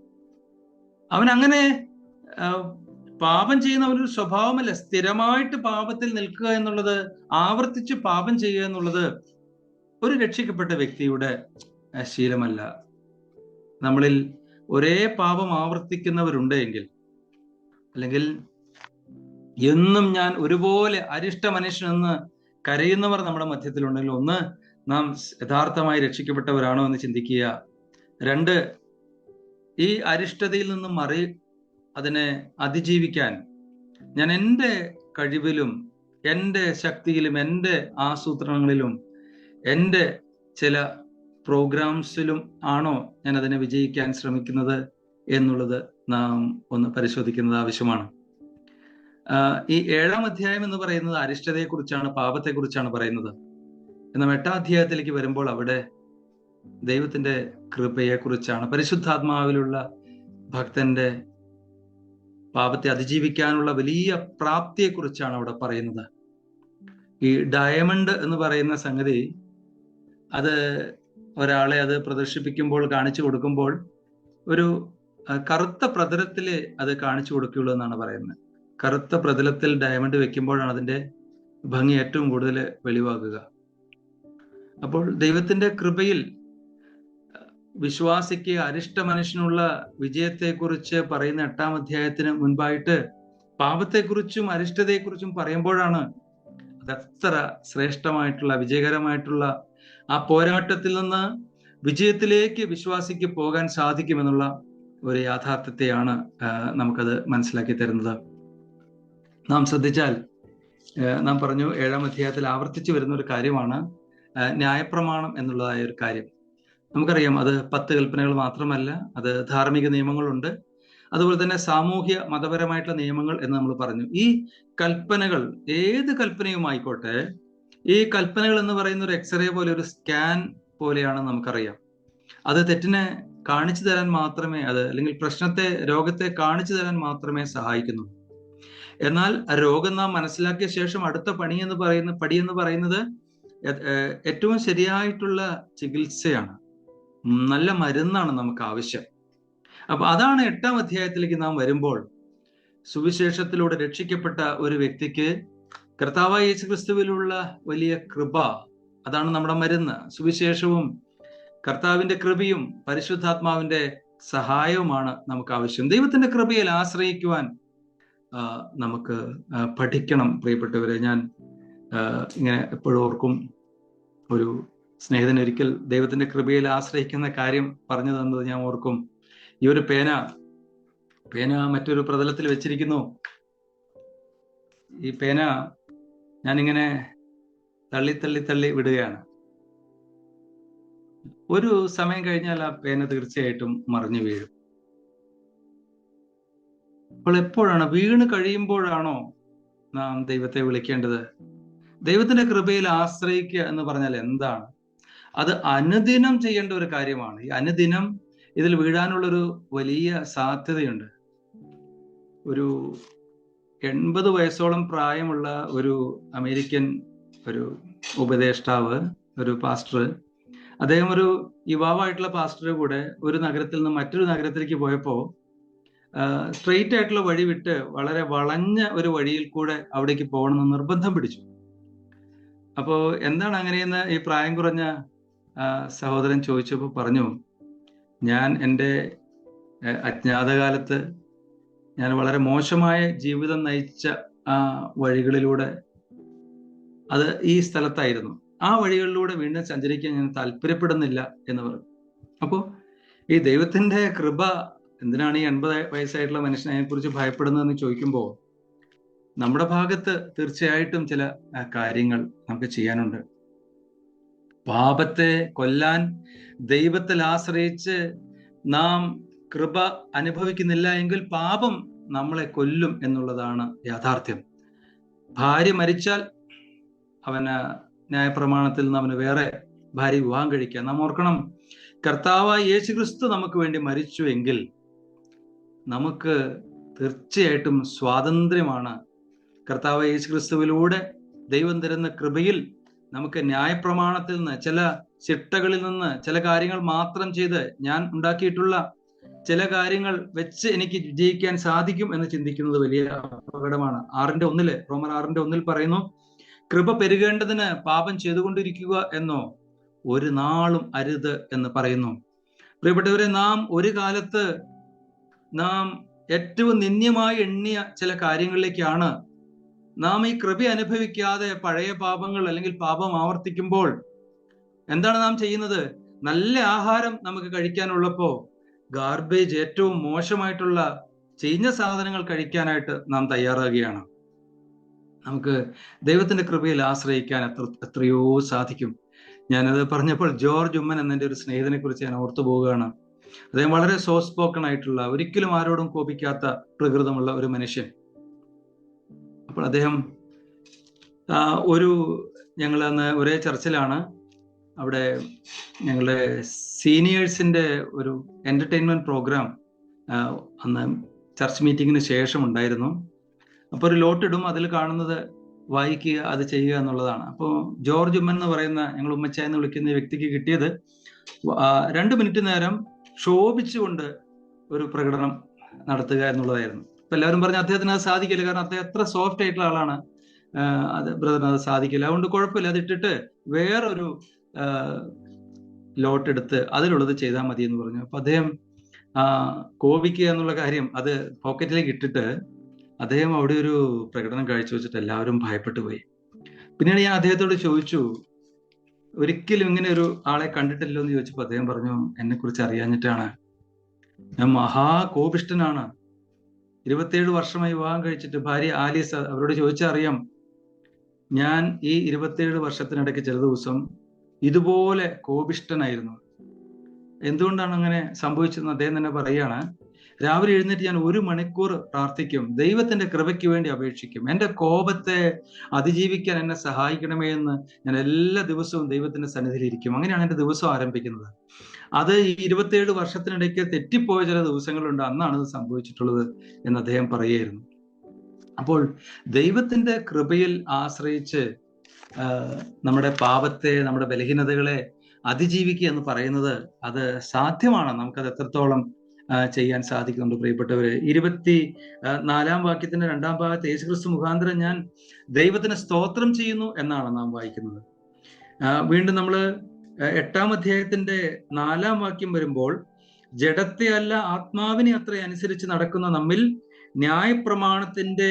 അവൻ അങ്ങനെ പാപം ചെയ്യുന്ന അവനൊരു സ്വഭാവമല്ല. സ്ഥിരമായിട്ട് പാപത്തിൽ നിൽക്കുക എന്നുള്ളത്, ആവർത്തിച്ച് പാപം ചെയ്യുക എന്നുള്ളത് ഒരു രക്ഷിക്കപ്പെട്ട വ്യക്തിയുടെ ശീലമല്ല. നമ്മളിൽ ഒരേ പാപം ആവർത്തിക്കുന്നവരുണ്ടെങ്കിൽ, അല്ലെങ്കിൽ എന്നും ഞാൻ ഒരുപോലെ അരിഷ്ട മനുഷ്യനെന്ന് കരയുന്നവർ നമ്മുടെ മധ്യത്തിലുണ്ടെങ്കിൽ, ഒന്ന്, നാം യഥാർത്ഥമായി രക്ഷിക്കപ്പെട്ടവരാണോ എന്ന് ചിന്തിക്കുക. 2, ഈ അരിഷ്ടതയിൽ നിന്നും അതിനെ അതിജീവിക്കാൻ ഞാൻ എൻ്റെ കഴിവിലും എൻ്റെ ശക്തിയിലും എൻ്റെ ആസൂത്രണങ്ങളിലും എൻ്റെ ചില പ്രോഗ്രാംസിലും ആണോ ഞാൻ അതിനെ വിജയിക്കാൻ ശ്രമിക്കുന്നത് എന്നുള്ളത് നാം ഒന്ന് പരിശോധിക്കുന്നത് ആവശ്യമാണ്. ഈ 7-ാം അധ്യായം എന്ന് പറയുന്നത് അരിഷ്ടതയെക്കുറിച്ചാണ്, പാപത്തെക്കുറിച്ചാണ് പറയുന്നത്. എന്നാൽ 8-ാം അധ്യായത്തിലേക്ക് വരുമ്പോൾ അവിടെ ദൈവത്തിന്റെ കൃപയെക്കുറിച്ചാണ്, പരിശുദ്ധാത്മാവിലുള്ള ഭക്തന്റെ പാപത്തെ അതിജീവിക്കാനുള്ള വലിയ പ്രാപ്തിയെക്കുറിച്ചാണ് അവിടെ പറയുന്നത്. ഈ ഡയമണ്ട് എന്ന് പറയുന്ന സംഗതി, അത് ഒരാളെ അത് പ്രദർശിപ്പിക്കുമ്പോൾ, കാണിച്ചു കൊടുക്കുമ്പോൾ ഒരു കറുത്ത പ്രതലത്തില് അത് കാണിച്ചു കൊടുക്കുകയുള്ളൂ എന്നാണ് പറയുന്നത്. കറുത്ത പ്രതലത്തിൽ ഡയമണ്ട് വെക്കുമ്പോഴാണ് അതിന്റെ ഭംഗി ഏറ്റവും കൂടുതൽ വെളിവാകുക. അപ്പോൾ ദൈവത്തിന്റെ കൃപയിൽ വിശ്വാസിക്ക് അരിഷ്ട മനുഷ്യനുള്ള വിജയത്തെക്കുറിച്ച് പറയുന്ന 8-ാം അധ്യായത്തിന് മുൻപായിട്ട് പാപത്തെക്കുറിച്ചും അരിഷ്ടതയെക്കുറിച്ചും പറയുമ്പോഴാണ് അതത്ര ശ്രേഷ്ഠമായിട്ടുള്ള, വിജയകരമായിട്ടുള്ള ആ പോരാട്ടത്തിൽ നിന്ന് വിജയത്തിലേക്ക് വിശ്വാസിക്ക് പോകാൻ സാധിക്കുമെന്നുള്ള ഒരു യാഥാർത്ഥ്യത്തെയാണ് നമുക്കത് മനസ്സിലാക്കി തരുന്നത്. നാം ശ്രദ്ധിച്ചാൽ, നാം പറഞ്ഞു 7-ാം അധ്യായത്തിൽ ആവർത്തിച്ചു വരുന്ന ഒരു കാര്യമാണ് ന്യായപ്രമാണം എന്നുള്ളതായ ഒരു കാര്യം. നമുക്കറിയാം, അത് 10 കൽപ്പനകൾ മാത്രമല്ല, അത് ധാർമ്മിക നിയമങ്ങളുണ്ട്, അതുപോലെ തന്നെ സാമൂഹ്യ മതപരമായിട്ടുള്ള നിയമങ്ങൾ എന്ന് നമ്മൾ പറഞ്ഞു. ഈ കൽപ്പനകൾ, ഏത് കൽപ്പനയുമായിക്കോട്ടെ, ഈ കൽപ്പനകൾ എന്ന് പറയുന്ന ഒരു എക്സ്റേ പോലെ, ഒരു സ്കാൻ പോലെയാണ് നമുക്കറിയാം. അത് തെറ്റിനെ കാണിച്ചു തരാൻ മാത്രമേ അല്ലെങ്കിൽ രോഗത്തെ കാണിച്ചു തരാൻ മാത്രമേ സഹായിക്കുന്നു. എന്നാൽ രോഗം നാം മനസ്സിലാക്കിയ ശേഷം അടുത്ത പടി എന്ന് പറയുന്നത് ഏറ്റവും ശരിയായിട്ടുള്ള ചികിത്സയാണ്. നല്ല മരുന്നാണ് നമുക്ക് ആവശ്യം. അപ്പൊ അതാണ് 8-ാം അധ്യായത്തിലേക്ക് നാം വരുമ്പോൾ, സുവിശേഷത്തിലൂടെ രക്ഷിക്കപ്പെട്ട ഒരു വ്യക്തിക്ക് കർത്താവായ യേശുക്രിസ്തുവിലുള്ള വലിയ കൃപ, അതാണ് നമ്മുടെ മരുന്ന്. സുവിശേഷവും കർത്താവിന്റെ കൃപയും പരിശുദ്ധാത്മാവിന്റെ സഹായവുമാണ് നമുക്ക് ആവശ്യം. ദൈവത്തിന്റെ കൃപയിൽ ആശ്രയിക്കുവാൻ നമുക്ക് പഠിക്കണം പ്രിയപ്പെട്ടവരെ. ഞാൻ ഇങ്ങനെ എപ്പോഴും ഓർക്കും, ഒരു സ്നേഹിതൻ ഒരിക്കൽ ദൈവത്തിന്റെ കൃപയിൽ ആശ്രയിക്കുന്ന കാര്യം പറഞ്ഞു തന്നത് ഞാൻ ഓർക്കും. ഈ ഒരു പേന മറ്റൊരു പ്രതലത്തിൽ വെച്ചിരിക്കുന്നു. ഈ പേന ഞാനിങ്ങനെ തള്ളി തള്ളി തള്ളി വിടുകയാണ്. ഒരു സമയം കഴിഞ്ഞാൽ ആ പേന തീർച്ചയായിട്ടും മറിഞ്ഞു വീഴും. അപ്പോൾ എപ്പോഴാണ്, വീണ് കഴിയുമ്പോഴാണോ നാം ദൈവത്തെ വിളിക്കേണ്ടത്? ദൈവത്തിന്റെ കൃപയിൽ ആശ്രയിക്കുക എന്ന് പറഞ്ഞാൽ എന്താണ്? അത് അനുദിനം ചെയ്യേണ്ട ഒരു കാര്യമാണ്. ഈ അനുദിനം ഇതിൽ വീഴാനുള്ളൊരു വലിയ സാധ്യതയുണ്ട്. ഒരു 80 വയസ്സോളം പ്രായമുള്ള ഒരു അമേരിക്കൻ ഒരു ഉപദേഷ്ടാവ്, ഒരു പാസ്റ്റർ, അദ്ദേഹം ഒരു യുവാവായിട്ടുള്ള പാസ്റ്ററുടെ കൂടെ ഒരു നഗരത്തിൽ നിന്ന് മറ്റൊരു നഗരത്തിലേക്ക് പോയപ്പോൾ സ്ട്രെയിറ്റ് ആയിട്ടുള്ള വഴി വിട്ട് വളരെ വളഞ്ഞ ഒരു വഴിയിൽ കൂടെ അവിടേക്ക് പോകണമെന്ന് നിർബന്ധം പിടിച്ചു. അപ്പോൾ എന്താണ് അങ്ങനെയെന്ന് ഈ പ്രായം കുറഞ്ഞ സഹോദരൻ ചോദിച്ചപ്പോൾ പറഞ്ഞു, ഞാൻ എൻ്റെ അജ്ഞാതകാലത്ത് ഞാൻ വളരെ മോശമായ ജീവിതം നയിച്ച ആ വഴികളിലൂടെ, അത് ഈ സ്ഥലത്തായിരുന്നു, ആ വഴികളിലൂടെ വീണ്ടും സഞ്ചരിക്കാൻ ഞാൻ താല്പര്യപ്പെടുന്നില്ല എന്ന് പറഞ്ഞു. അപ്പോൾ ഈ ദൈവത്തിന്റെ കൃപ, എന്തിനാണ് ഈ 80 വയസ്സായിട്ടുള്ള മനുഷ്യനെ കുറിച്ച് ഭയപ്പെടുന്നതെന്ന് ചോദിക്കുമ്പോൾ, നമ്മുടെ ഭാഗത്ത് തീർച്ചയായിട്ടും ചില കാര്യങ്ങൾ നമുക്ക് ചെയ്യാനുണ്ട്. പാപത്തെ കൊല്ലാൻ ദൈവത്തിൽ ആശ്രയിച്ച് നാം കൃപ അനുഭവിക്കുന്നില്ല എങ്കിൽ പാപം നമ്മളെ കൊല്ലും എന്നുള്ളതാണ് യാഥാർത്ഥ്യം. ഭാര്യ മരിച്ചാൽ അവന് ന്യായപ്രമാണത്തിൽ നിന്ന് അവന് വേറെ ഭാര്യ വിവാഹം കഴിക്കാം. നാം ഓർക്കണം, കർത്താവായ യേശുക്രിസ്തു നമുക്ക് വേണ്ടി മരിച്ചു എങ്കിൽ നമുക്ക് തീർച്ചയായിട്ടും സ്വാതന്ത്ര്യമാണ്. കർത്താവായ യേശുക്രിസ്തുവിലൂടെ ദൈവം തരുന്ന കൃപയിൽ നമുക്ക് ന്യായപ്രമാണത്തിൽ നിന്ന്, ചില ചിട്ടകളിൽ നിന്ന്, ചില കാര്യങ്ങൾ മാത്രം ചെയ്ത് ഞാൻ ഉണ്ടാക്കിയിട്ടുള്ള ചില കാര്യങ്ങൾ വെച്ച് എനിക്ക് വിജയിക്കാൻ സാധിക്കും എന്ന് ചിന്തിക്കുന്നത് വലിയ അപകടമാണ്. റോമർ 6:1 പറയുന്നു, കൃപ പെരുകേണ്ടതിന് പാപം ചെയ്തുകൊണ്ടിരിക്കുക എന്നോ ഒരു നാളും അരുത് എന്ന് പറയുന്നു. പ്രിയപ്പെട്ടവരെ, നാം ഒരു കാലത്ത് നാം ഏറ്റവും നിന്ദ്യമായി എണ്ണിയ ചില കാര്യങ്ങളിലേക്കാണ് നാം ഈ കൃപ അനുഭവിക്കാതെ പഴയ പാപങ്ങൾ അല്ലെങ്കിൽ പാപം ആവർത്തിക്കുമ്പോൾ എന്താണ് നാം ചെയ്യുന്നത്? നല്ല ആഹാരം നമുക്ക് കഴിക്കാനുള്ളപ്പോ ഗാർബേജ്, ഏറ്റവും മോശമായിട്ടുള്ള ചീഞ്ഞ സാധനങ്ങൾ കഴിക്കാനായിട്ട് നാം തയ്യാറാകുകയാണ്. നമുക്ക് ദൈവത്തിന്റെ കൃപയിൽ ആശ്രയിക്കാൻ എത്രയോ സാധിക്കും. ഞാനത് പറഞ്ഞപ്പോൾ ജോർജ് ഉമ്മൻ എന്നെ ഒരു സ്നേഹിതനെ കുറിച്ച് ഞാൻ ഓർത്തു പോവുകയാണ്. അദ്ദേഹം വളരെ സോഫ്റ്റ് സ്പോക്കൺ ആയിട്ടുള്ള, ഒരിക്കലും ആരോടും കോപിക്കാത്ത പ്രകൃതമുള്ള ഒരു മനുഷ്യൻ. അപ്പോൾ അദ്ദേഹം ഞങ്ങൾ അന്ന് ഒരേ ചർച്ചിലാണ്. അവിടെ ഞങ്ങളുടെ സീനിയേഴ്സിന്റെ ഒരു എന്റർടൈൻമെന്റ് പ്രോഗ്രാം അന്ന് ചർച്ച് മീറ്റിങ്ങിന് ശേഷം ഉണ്ടായിരുന്നു. അപ്പോൾ ഒരു ലോട്ട് ഇടും, അതിൽ കാണുന്നത് വായിക്കുക, അത് ചെയ്യുക എന്നുള്ളതാണ്. അപ്പോൾ ജോർജ് ഉമ്മൻ എന്ന് പറയുന്ന, ഞങ്ങൾ ഉമ്മച്ചായ എന്ന് വിളിക്കുന്ന വ്യക്തിക്ക് കിട്ടിയത് 2 മിനിറ്റ് നേരം ക്ഷോഭിച്ചുകൊണ്ട് ഒരു പ്രകടനം നടത്തുക എന്നുള്ളതായിരുന്നു. അപ്പൊ എല്ലാവരും പറഞ്ഞു അദ്ദേഹത്തിന് അത് സാധിക്കില്ല, കാരണം അദ്ദേഹം എത്ര സോഫ്റ്റ് ആയിട്ടുള്ള ആളാണ്, ബ്രദറിന് അത് സാധിക്കില്ല, അതുകൊണ്ട് കുഴപ്പമില്ല, അത് ഇട്ടിട്ട് വേറൊരു ലോട്ട് എടുത്ത് അതിലുള്ളത് ചെയ്താൽ മതി എന്ന് പറഞ്ഞു. അപ്പൊ അദ്ദേഹം കോപിക്കുക എന്നുള്ള കാര്യം അത് പോക്കറ്റിലേക്ക് ഇട്ടിട്ട് അദ്ദേഹം അവിടെ ഒരു പ്രകടനം കാഴ്ചവെച്ചിട്ട് എല്ലാവരും ഭയപ്പെട്ടു പോയി. പിന്നീട് ഞാൻ അദ്ദേഹത്തോട് ചോദിച്ചു, ഒരിക്കലും ഇങ്ങനെ ഒരു ആളെ കണ്ടിട്ടില്ലോ എന്ന് ചോദിച്ചപ്പോൾ അദ്ദേഹം പറഞ്ഞു, എന്നെ കുറിച്ച് അറിയാഞ്ഞിട്ടാണ്, ഞാൻ മഹാകോപിഷ്ടനാണ്. 27 വർഷമായി വിവാഹം കഴിച്ചിട്ട് ഭാര്യ ആലീസ്, അവരോട് ചോദിച്ചാൽ അറിയാം, ഞാൻ ഈ 27 വർഷത്തിനിടയ്ക്ക് ചില ദിവസം ഇതുപോലെ കോപിഷ്ടനായിരുന്നു. എന്തുകൊണ്ടാണ് അങ്ങനെ സംഭവിച്ചതെന്ന് അദ്ദേഹം തന്നെ പറയുകയാണ്, രാവിലെ എഴുന്നേറ്റ് ഞാൻ 1 മണിക്കൂർ പ്രാർത്ഥിക്കും, ദൈവത്തിന്റെ കൃപയ്ക്ക് വേണ്ടി അപേക്ഷിക്കും. എൻ്റെ കോപത്തെ അതിജീവിക്കാൻ എന്നെ സഹായിക്കണമേ എന്ന് ഞാൻ എല്ലാ ദിവസവും ദൈവത്തിന്റെ സന്നിധിയിൽ ഇരിക്കും. അങ്ങനെയാണ് എൻ്റെ ദിവസം ആരംഭിക്കുന്നത്. അത് ഈ 27 വർഷത്തിനിടയ്ക്ക് തെറ്റിപ്പോയ ചില ദിവസങ്ങളുണ്ട്, അന്നാണ് ഇത് സംഭവിച്ചിട്ടുള്ളത് എന്ന് അദ്ദേഹം പറയുകയായിരുന്നു. അപ്പോൾ ദൈവത്തിന്റെ കൃപയിൽ ആശ്രയിച്ച് നമ്മുടെ പാപത്തെ, നമ്മുടെ ബലഹീനതകളെ അതിജീവിക്കുക എന്ന് പറയുന്നത് അത് സാധ്യമാണ്. നമുക്കത് എത്രത്തോളം ചെയ്യാൻ സാധിക്കുന്നുണ്ട് പ്രിയപ്പെട്ടവര്. 24 വാക്യത്തിന്റെ 2 ഭാഗത്ത് യേശുക്രിസ്തു മുഖാന്തരം ഞാൻ ദൈവത്തിന് സ്തോത്രം ചെയ്യുന്നു എന്നാണ് നാം വായിക്കുന്നത്. വീണ്ടും നമ്മൾ 8 അധ്യായത്തിന്റെ 4 വാക്യം വരുമ്പോൾ, ജഡത്തെ അല്ല ആത്മാവിനെ അത്ര അനുസരിച്ച് നടക്കുന്ന നമ്മിൽ ന്യായപ്രമാണത്തിന്റെ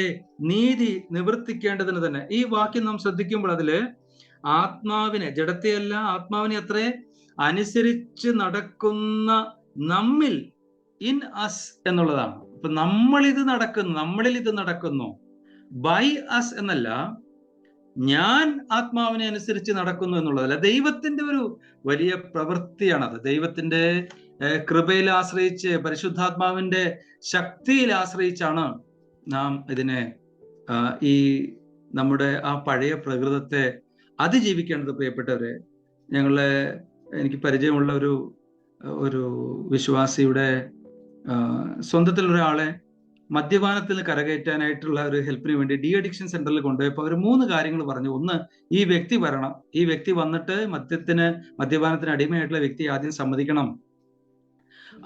നീതി നിവർത്തിക്കേണ്ടതിന് തന്നെ. ഈ വാക്യം നാം ശ്രദ്ധിക്കുമ്പോൾ അതില് ആത്മാവിനെ, ജഡത്തെയല്ല ആത്മാവിനെ അത്രേ അനുസരിച്ച് നടക്കുന്ന നമ്മിൽ, ഇൻ അസ് എന്നുള്ളതാണ്. അപ്പൊ നമ്മളിൽ ഇത് നടക്കുന്നു, ബൈ അസ് എന്നല്ല, ഞാൻ ആത്മാവിനെ അനുസരിച്ച് നടക്കുന്നു എന്നുള്ളതല്ല. ദൈവത്തിന്റെ ഒരു വലിയ പ്രവൃത്തിയാണത്. ദൈവത്തിന്റെ കൃപയിൽ ആശ്രയിച്ച്, പരിശുദ്ധാത്മാവിന്റെ ശക്തിയിൽ ആശ്രയിച്ചാണ് നാം ഇതിനെ ഈ നമ്മുടെ ആ പഴയ പ്രകൃതത്തെ അതിജീവിക്കേണ്ടത്. പ്രിയപ്പെട്ടവരെ, എനിക്ക് പരിചയമുള്ള ഒരു വിശ്വാസിയുടെ സ്വന്തത്തിൽ ഒരാളെ മദ്യപാനത്തിൽ നിന്ന് കരകയറ്റാനായിട്ടുള്ള ഒരു ഹെൽപ്പിന് വേണ്ടി ഡി അഡിക്ഷൻ സെന്ററിൽ കൊണ്ടുപോയപ്പോൾ അവർ 3 കാര്യങ്ങൾ പറഞ്ഞു. ഒന്ന്, ഈ വ്യക്തി വരണം, ഈ വ്യക്തി വന്നിട്ട് മദ്യപാനത്തിന് അടിമയായിട്ടുള്ള വ്യക്തി ആദ്യം സമ്മതിക്കണം,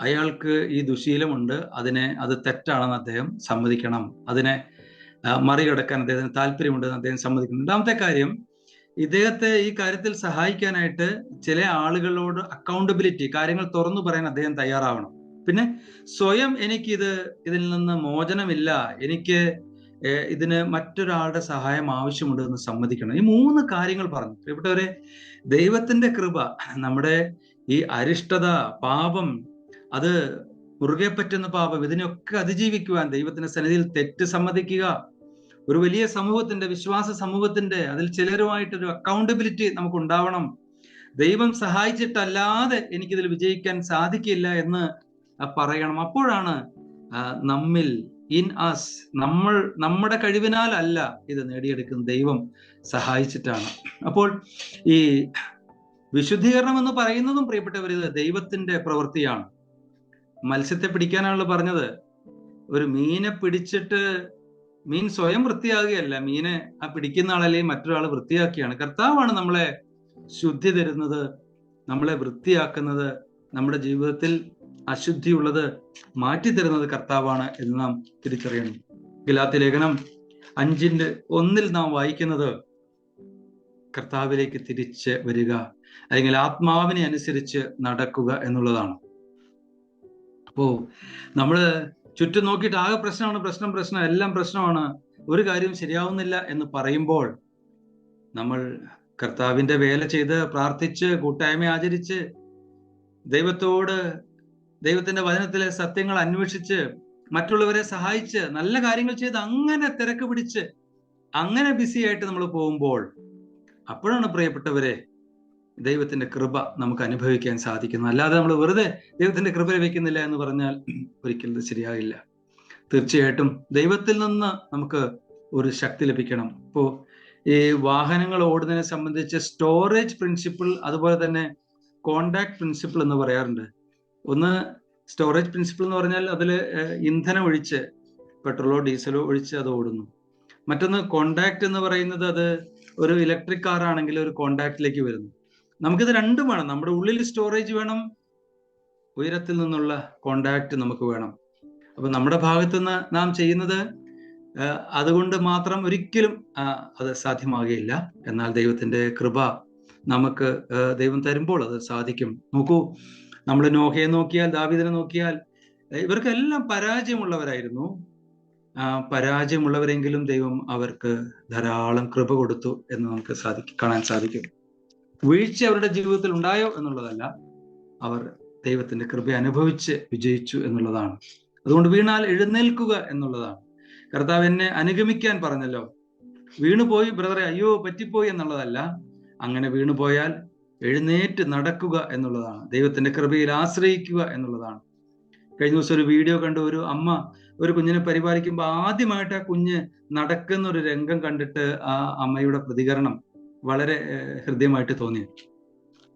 അയാൾക്ക് ഈ ദുശീലമുണ്ട്, അത് തെറ്റാണെന്ന് അദ്ദേഹം സമ്മതിക്കണം, അതിനെ മറികടക്കാൻ അദ്ദേഹത്തിന് താല്പര്യമുണ്ടെന്ന് അദ്ദേഹം സമ്മതിക്കണം. 2ാമത്തെ കാര്യം, ഇദ്ദേഹത്തെ ഈ കാര്യത്തിൽ സഹായിക്കാനായിട്ട് ചില ആളുകളോട് അക്കൗണ്ടബിലിറ്റി, കാര്യങ്ങൾ തുറന്നു പറയാൻ അദ്ദേഹം തയ്യാറാവണം. പിന്നെ സ്വയം ഇതിൽ നിന്ന് മോചനമില്ല, എനിക്ക് ഇതിന് മറ്റൊരാളുടെ സഹായം ആവശ്യമുണ്ട് എന്ന് സമ്മതിക്കണം. ഈ 3 കാര്യങ്ങൾ പറഞ്ഞു. പ്രിയപ്പെട്ടവരെ, ദൈവത്തിന്റെ കൃപ, നമ്മുടെ ഈ അരിഷ്ടത, പാപം, അത് മുറുകെ പറ്റുന്ന പാപം, ഇതിനൊക്കെ അതിജീവിക്കുവാൻ ദൈവത്തിന്റെ സന്നിധിയിൽ തെറ്റ് സമ്മതിക്കുക, ഒരു വലിയ സമൂഹത്തിന്റെ, വിശ്വാസ സമൂഹത്തിന്റെ, അതിൽ ചിലരുമായിട്ടൊരു അക്കൗണ്ടബിലിറ്റി നമുക്ക് ഉണ്ടാവണം. ദൈവം സഹായിച്ചിട്ടല്ലാതെ എനിക്കിതിൽ വിജയിക്കാൻ സാധിക്കില്ല എന്ന് പറയണം. അപ്പോഴാണ് നമ്മിൽ, ഇൻ അസ്, നമ്മുടെ കഴിവിനാൽ അല്ല ഇത് നേടിയെടുക്കുന്നത്, ദൈവം സഹായിച്ചിട്ടാണ്. അപ്പോൾ ഈ വിശുദ്ധീകരണം എന്ന് പറയുന്നതും പ്രിയപ്പെട്ടവർ, ഇത് ദൈവത്തിന്റെ പ്രവൃത്തിയാണ്. മത്സ്യത്തെ പിടിക്കാനാണല്ലോ പറഞ്ഞത്. ഒരു മീനെ പിടിച്ചിട്ട് മീൻ സ്വയം വൃത്തിയാകുകയല്ല, മീനെ ആ പിടിക്കുന്ന ആളല്ലെങ്കിൽ മറ്റൊരാൾ വൃത്തിയാക്കിയാണ്. കർത്താവാണ് നമ്മളെ ശുദ്ധി തരുന്നത്, നമ്മളെ വൃത്തിയാക്കുന്നത്, നമ്മുടെ ജീവിതത്തിൽ അശുദ്ധിയുള്ളത് മാറ്റിത്തരുന്നത് കർത്താവാണ് എന്ന് നാം തിരിച്ചറിയണം. ഗലാത്യ ലേഖനം 5:1 നാം വായിക്കുന്നത്, കർത്താവിലേക്ക് തിരിച്ച് വരിക, അല്ലെങ്കിൽ ആത്മാവിനെ അനുസരിച്ച് നടക്കുക എന്നുള്ളതാണ്. അപ്പോ നമ്മള് ചുറ്റും നോക്കിയിട്ട് ആകെ പ്രശ്നം എല്ലാം പ്രശ്നമാണ്, ഒരു കാര്യം ശരിയാവുന്നില്ല എന്ന് പറയുമ്പോൾ, നമ്മൾ കർത്താവിന്റെ വേല ചെയ്ത്, പ്രാർത്ഥിച്ച്, കൂട്ടായ്മ ആചരിച്ച്, ദൈവത്തിന്റെ വചനത്തിലെ സത്യങ്ങൾ അന്വേഷിച്ച്, മറ്റുള്ളവരെ സഹായിച്ച്, നല്ല കാര്യങ്ങൾ ചെയ്ത്, അങ്ങനെ തിരക്ക് പിടിച്ച്, അങ്ങനെ ബിസി ആയിട്ട് നമ്മൾ പോകുമ്പോൾ, അപ്പോഴാണ് പ്രിയപ്പെട്ടവരെ ദൈവത്തിന്റെ കൃപ നമുക്ക് അനുഭവിക്കാൻ സാധിക്കുന്നത്. അല്ലാതെ നമ്മൾ വെറുതെ ദൈവത്തിന്റെ കൃപ ലഭിക്കുന്നില്ല എന്ന് പറഞ്ഞാൽ ഒരിക്കലും ഇത് ശരിയാകില്ല. തീർച്ചയായിട്ടും ദൈവത്തിൽ നിന്ന് നമുക്ക് ഒരു ശക്തി ലഭിക്കണം. ഇപ്പോ ഈ വാഹനങ്ങൾ ഓടുന്നതിനെ സംബന്ധിച്ച് സ്റ്റോറേജ് പ്രിൻസിപ്പിൾ, അതുപോലെ തന്നെ കോണ്ടാക്ട് പ്രിൻസിപ്പിൾ എന്ന് പറയാറുണ്ട്. ഒന്ന്, സ്റ്റോറേജ് പ്രിൻസിപ്പിൾ എന്ന് പറഞ്ഞാൽ അതിൽ ഇന്ധനം ഒഴിച്ച്, പെട്രോളോ ഡീസലോ ഒഴിച്ച് അത് ഓടുന്നു. മറ്റൊന്ന് കോണ്ടാക്ട് എന്ന് പറയുന്നത്, അത് ഒരു ഇലക്ട്രിക് കാർ ആണെങ്കിൽ ഒരു കോണ്ടാക്റ്റിലേക്ക് വരുന്നു. നമുക്കിത് രണ്ടും വേണം. നമ്മുടെ ഉള്ളിൽ സ്റ്റോറേജ് വേണം, ഉയരത്തിൽ നിന്നുള്ള കോണ്ടാക്ട് നമുക്ക് വേണം. അപ്പൊ നമ്മുടെ ഭാഗത്തു നിന്ന് നാം ചെയ്യുന്നത് അതുകൊണ്ട് മാത്രം ഒരിക്കലും അത് സാധ്യമാകുകയില്ല. എന്നാൽ ദൈവത്തിന്റെ കൃപ നമുക്ക് ദൈവം തരുമ്പോൾ അത് സാധിക്കും. നോക്കൂ, നമ്മൾ നോഹയെ നോക്കിയാൽ, ദാവീദിനെ നോക്കിയാൽ, ഇവർക്കെല്ലാം പരാജയമുള്ളവരായിരുന്നു. പരാജയമുള്ളവരെങ്കിലും ദൈവം അവർക്ക് ധാരാളം കൃപ കൊടുത്തു എന്ന് നമുക്ക് കാണാൻ സാധിക്കും. വീഴ്ച അവരുടെ ജീവിതത്തിൽ ഉണ്ടായോ എന്നുള്ളതല്ല, അവർ ദൈവത്തിന്റെ കൃപ അനുഭവിച്ച് വിജയിച്ചു എന്നുള്ളതാണ്. അതുകൊണ്ട് വീണാൽ എഴുന്നേൽക്കുക എന്നുള്ളതാണ്. കർത്താവ് എന്നെ അനുഗമിക്കാൻ പറഞ്ഞല്ലോ. വീണുപോയി ബ്രദറെ, അയ്യോ പറ്റിപ്പോയി എന്നുള്ളതല്ല, അങ്ങനെ വീണുപോയാൽ എഴുന്നേറ്റ് നടക്കുക എന്നുള്ളതാണ്. ദൈവത്തിന്റെ കൃപയിൽ ആശ്രയിക്കുക എന്നുള്ളതാണ്. കഴിഞ്ഞ ദിവസം ഒരു വീഡിയോ കണ്ടു, ഒരു അമ്മ ഒരു കുഞ്ഞിനെ പരിപാലിക്കുമ്പോൾ ആദ്യമായിട്ട് ആ കുഞ്ഞ് നടക്കുന്ന ഒരു രംഗം കണ്ടിട്ട് ആ അമ്മയുടെ പ്രതികരണം വളരെ ഹൃദ്യമായിട്ട് തോന്നി.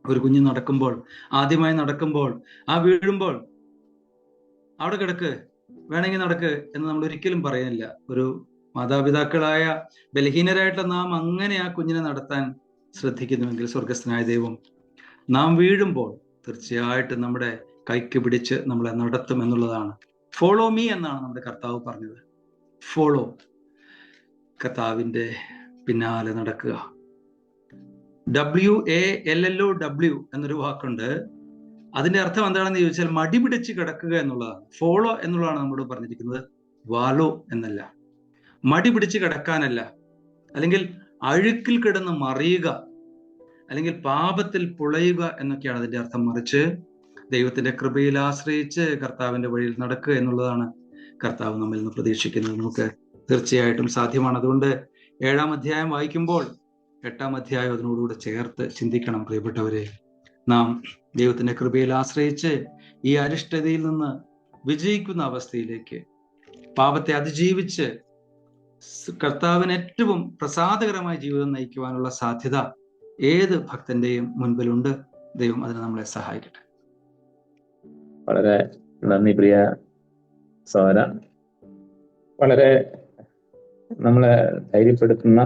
ഒരു കുഞ്ഞ് നടക്കുമ്പോൾ, ആദ്യമായി നടക്കുമ്പോൾ, ആ വീഴുമ്പോൾ അവിടെ കിടക്ക്, വേണമെങ്കിൽ നടക്ക് എന്ന് നമ്മൾ ഒരിക്കലും പറയുന്നില്ല. ഒരു മാതാപിതാക്കളായ ബലഹീനരായിട്ടുള്ള നാം അങ്ങനെ ആ കുഞ്ഞിനെ നടത്താൻ ശ്രദ്ധിക്കുന്നുവെങ്കിൽ സ്വർഗസ്ഥനായ ദൈവം നാം വീഴുമ്പോൾ തീർച്ചയായിട്ടും നമ്മുടെ കൈക്ക് പിടിച്ച് നമ്മളെ നടത്തും എന്നുള്ളതാണ്. ഫോളോ മീ എന്നാണ് നമ്മുടെ കർത്താവ് പറഞ്ഞത്. ഫോളോ, കർത്താവിന്റെ പിന്നാലെ നടക്കുക. WALLOW എന്നൊരു വാക്കുണ്ട്. അതിന്റെ അർത്ഥം എന്താണെന്ന് ചോദിച്ചാൽ മടി പിടിച്ച് കിടക്കുക എന്നുള്ളതാണ്. ഫോളോ എന്നുള്ളതാണ് നമ്മളോട് പറഞ്ഞിരിക്കുന്നത്, വാലോ എന്നല്ല. മടി പിടിച്ച് കിടക്കാനല്ല, അല്ലെങ്കിൽ അഴുക്കിൽ കിടന്ന് മറിയുക, അല്ലെങ്കിൽ പാപത്തിൽ പുളയുക എന്നൊക്കെയാണ് അതിന്റെ അർത്ഥം. മറിച്ച് ദൈവത്തിന്റെ കൃപയിൽ ആശ്രയിച്ച് കർത്താവിന്റെ വഴിയിൽ നടക്കുക എന്നുള്ളതാണ് കർത്താവ് നമ്മിൽ നിന്ന് പ്രതീക്ഷിക്കുന്നത്. നമുക്ക് തീർച്ചയായിട്ടും സാധ്യമാണ്. അതുകൊണ്ട് 7-ാം അധ്യായം വായിക്കുമ്പോൾ 8-ാം അധ്യായം അതിനോടുകൂടെ ചേർത്ത് ചിന്തിക്കണം പ്രിയപ്പെട്ടവരെ. നാം ദൈവത്തിന്റെ കൃപയിൽ ആശ്രയിച്ച് ഈ അരിഷ്ടതയിൽ നിന്ന് വിജയിക്കുന്ന അവസ്ഥയിലേക്ക്, പാപത്തെ അതിജീവിച്ച് കർത്താവിന് ഏറ്റവും പ്രസാദകരമായ ജീവിതം നയിക്കുവാനുള്ള സാധ്യത ഏത് ഭക്തന്റെയും മുൻപിലുണ്ട്. ദൈവം അതിന് നമ്മളെ സഹായിക്കട്ടെ. വളരെ നന്ദി പ്രിയ സഹോദര. വളരെ നമ്മളെ ധൈര്യപ്പെടുത്തുന്ന,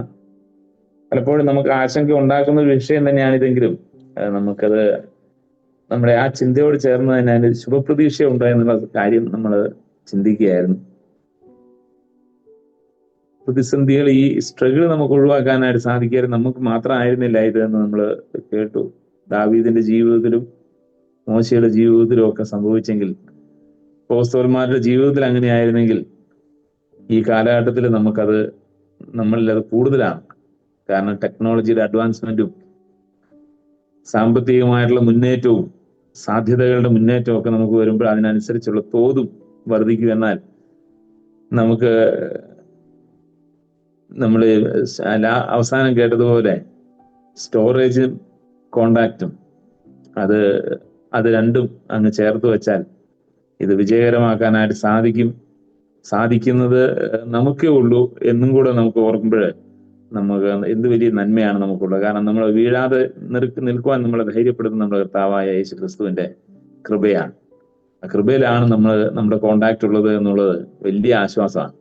പലപ്പോഴും നമുക്ക് ആശങ്ക ഉണ്ടാക്കുന്ന ഒരു വിഷയം തന്നെയാണിതെങ്കിലും നമുക്കത് നമ്മുടെ ആ ചിന്തയോട് ചേർന്ന് തന്നെ അതിന് ശുഭപ്രതീക്ഷ ഉണ്ടോ എന്നുള്ള കാര്യം നമ്മൾ ചിന്തിക്കുകയായിരുന്നു. പ്രതിസന്ധികൾ, ഈ സ്ട്രഗിൾ നമുക്ക് ഒഴിവാക്കാനായിട്ട് സാധിക്കാറ് നമുക്ക് മാത്രമായിരുന്നില്ല ഇത് എന്ന് നമ്മൾ കേട്ടു. ദാവീദിന്റെ ജീവിതത്തിലും മോശയുടെ ജീവിതത്തിലും ഒക്കെ സംഭവിച്ചെങ്കിൽ, അപ്പോസ്തലന്മാരുടെ ജീവിതത്തിൽ അങ്ങനെയായിരുന്നെങ്കിൽ ഈ കാലഘട്ടത്തിൽ നമ്മളിൽ അത് കൂടുതലാണ്. കാരണം ടെക്നോളജിയുടെ അഡ്വാൻസ്മെന്റും സാമ്പത്തികമായിട്ടുള്ള മുന്നേറ്റവും സാധ്യതകളുടെ മുന്നേറ്റവും ഒക്കെ നമുക്ക് വരുമ്പോൾ അതിനനുസരിച്ചുള്ള തോതും വർദ്ധിക്കും. എന്നാൽ നമ്മൾ അവസാനം കേട്ടതുപോലെ സ്റ്റോറേജും കോണ്ടാക്റ്റും അത് രണ്ടും അങ്ങ് ചേർത്ത് വെച്ചാൽ ഇത് വിജയകരമാക്കാനായിട്ട് സാധിക്കുന്നത് നമുക്കേ ഉള്ളൂ എന്നും കൂടെ നമുക്ക് ഓർക്കുമ്പോൾ നമുക്ക് എന്ത് വലിയ നന്മയാണ് നമുക്കുള്ളത്. കാരണം നമ്മൾ വീഴാതെ നിൽക്കുവാൻ നമ്മളെ ധൈര്യപ്പെടുത്തുന്ന നമ്മുടെ കർത്താവായ യേശു ക്രിസ്തുവിന്റെ കൃപയാണ്. ആ കൃപയിലാണ് നമ്മുടെ കോണ്ടാക്ട് ഉള്ളത് എന്നുള്ളത് വലിയ ആശ്വാസമാണ്.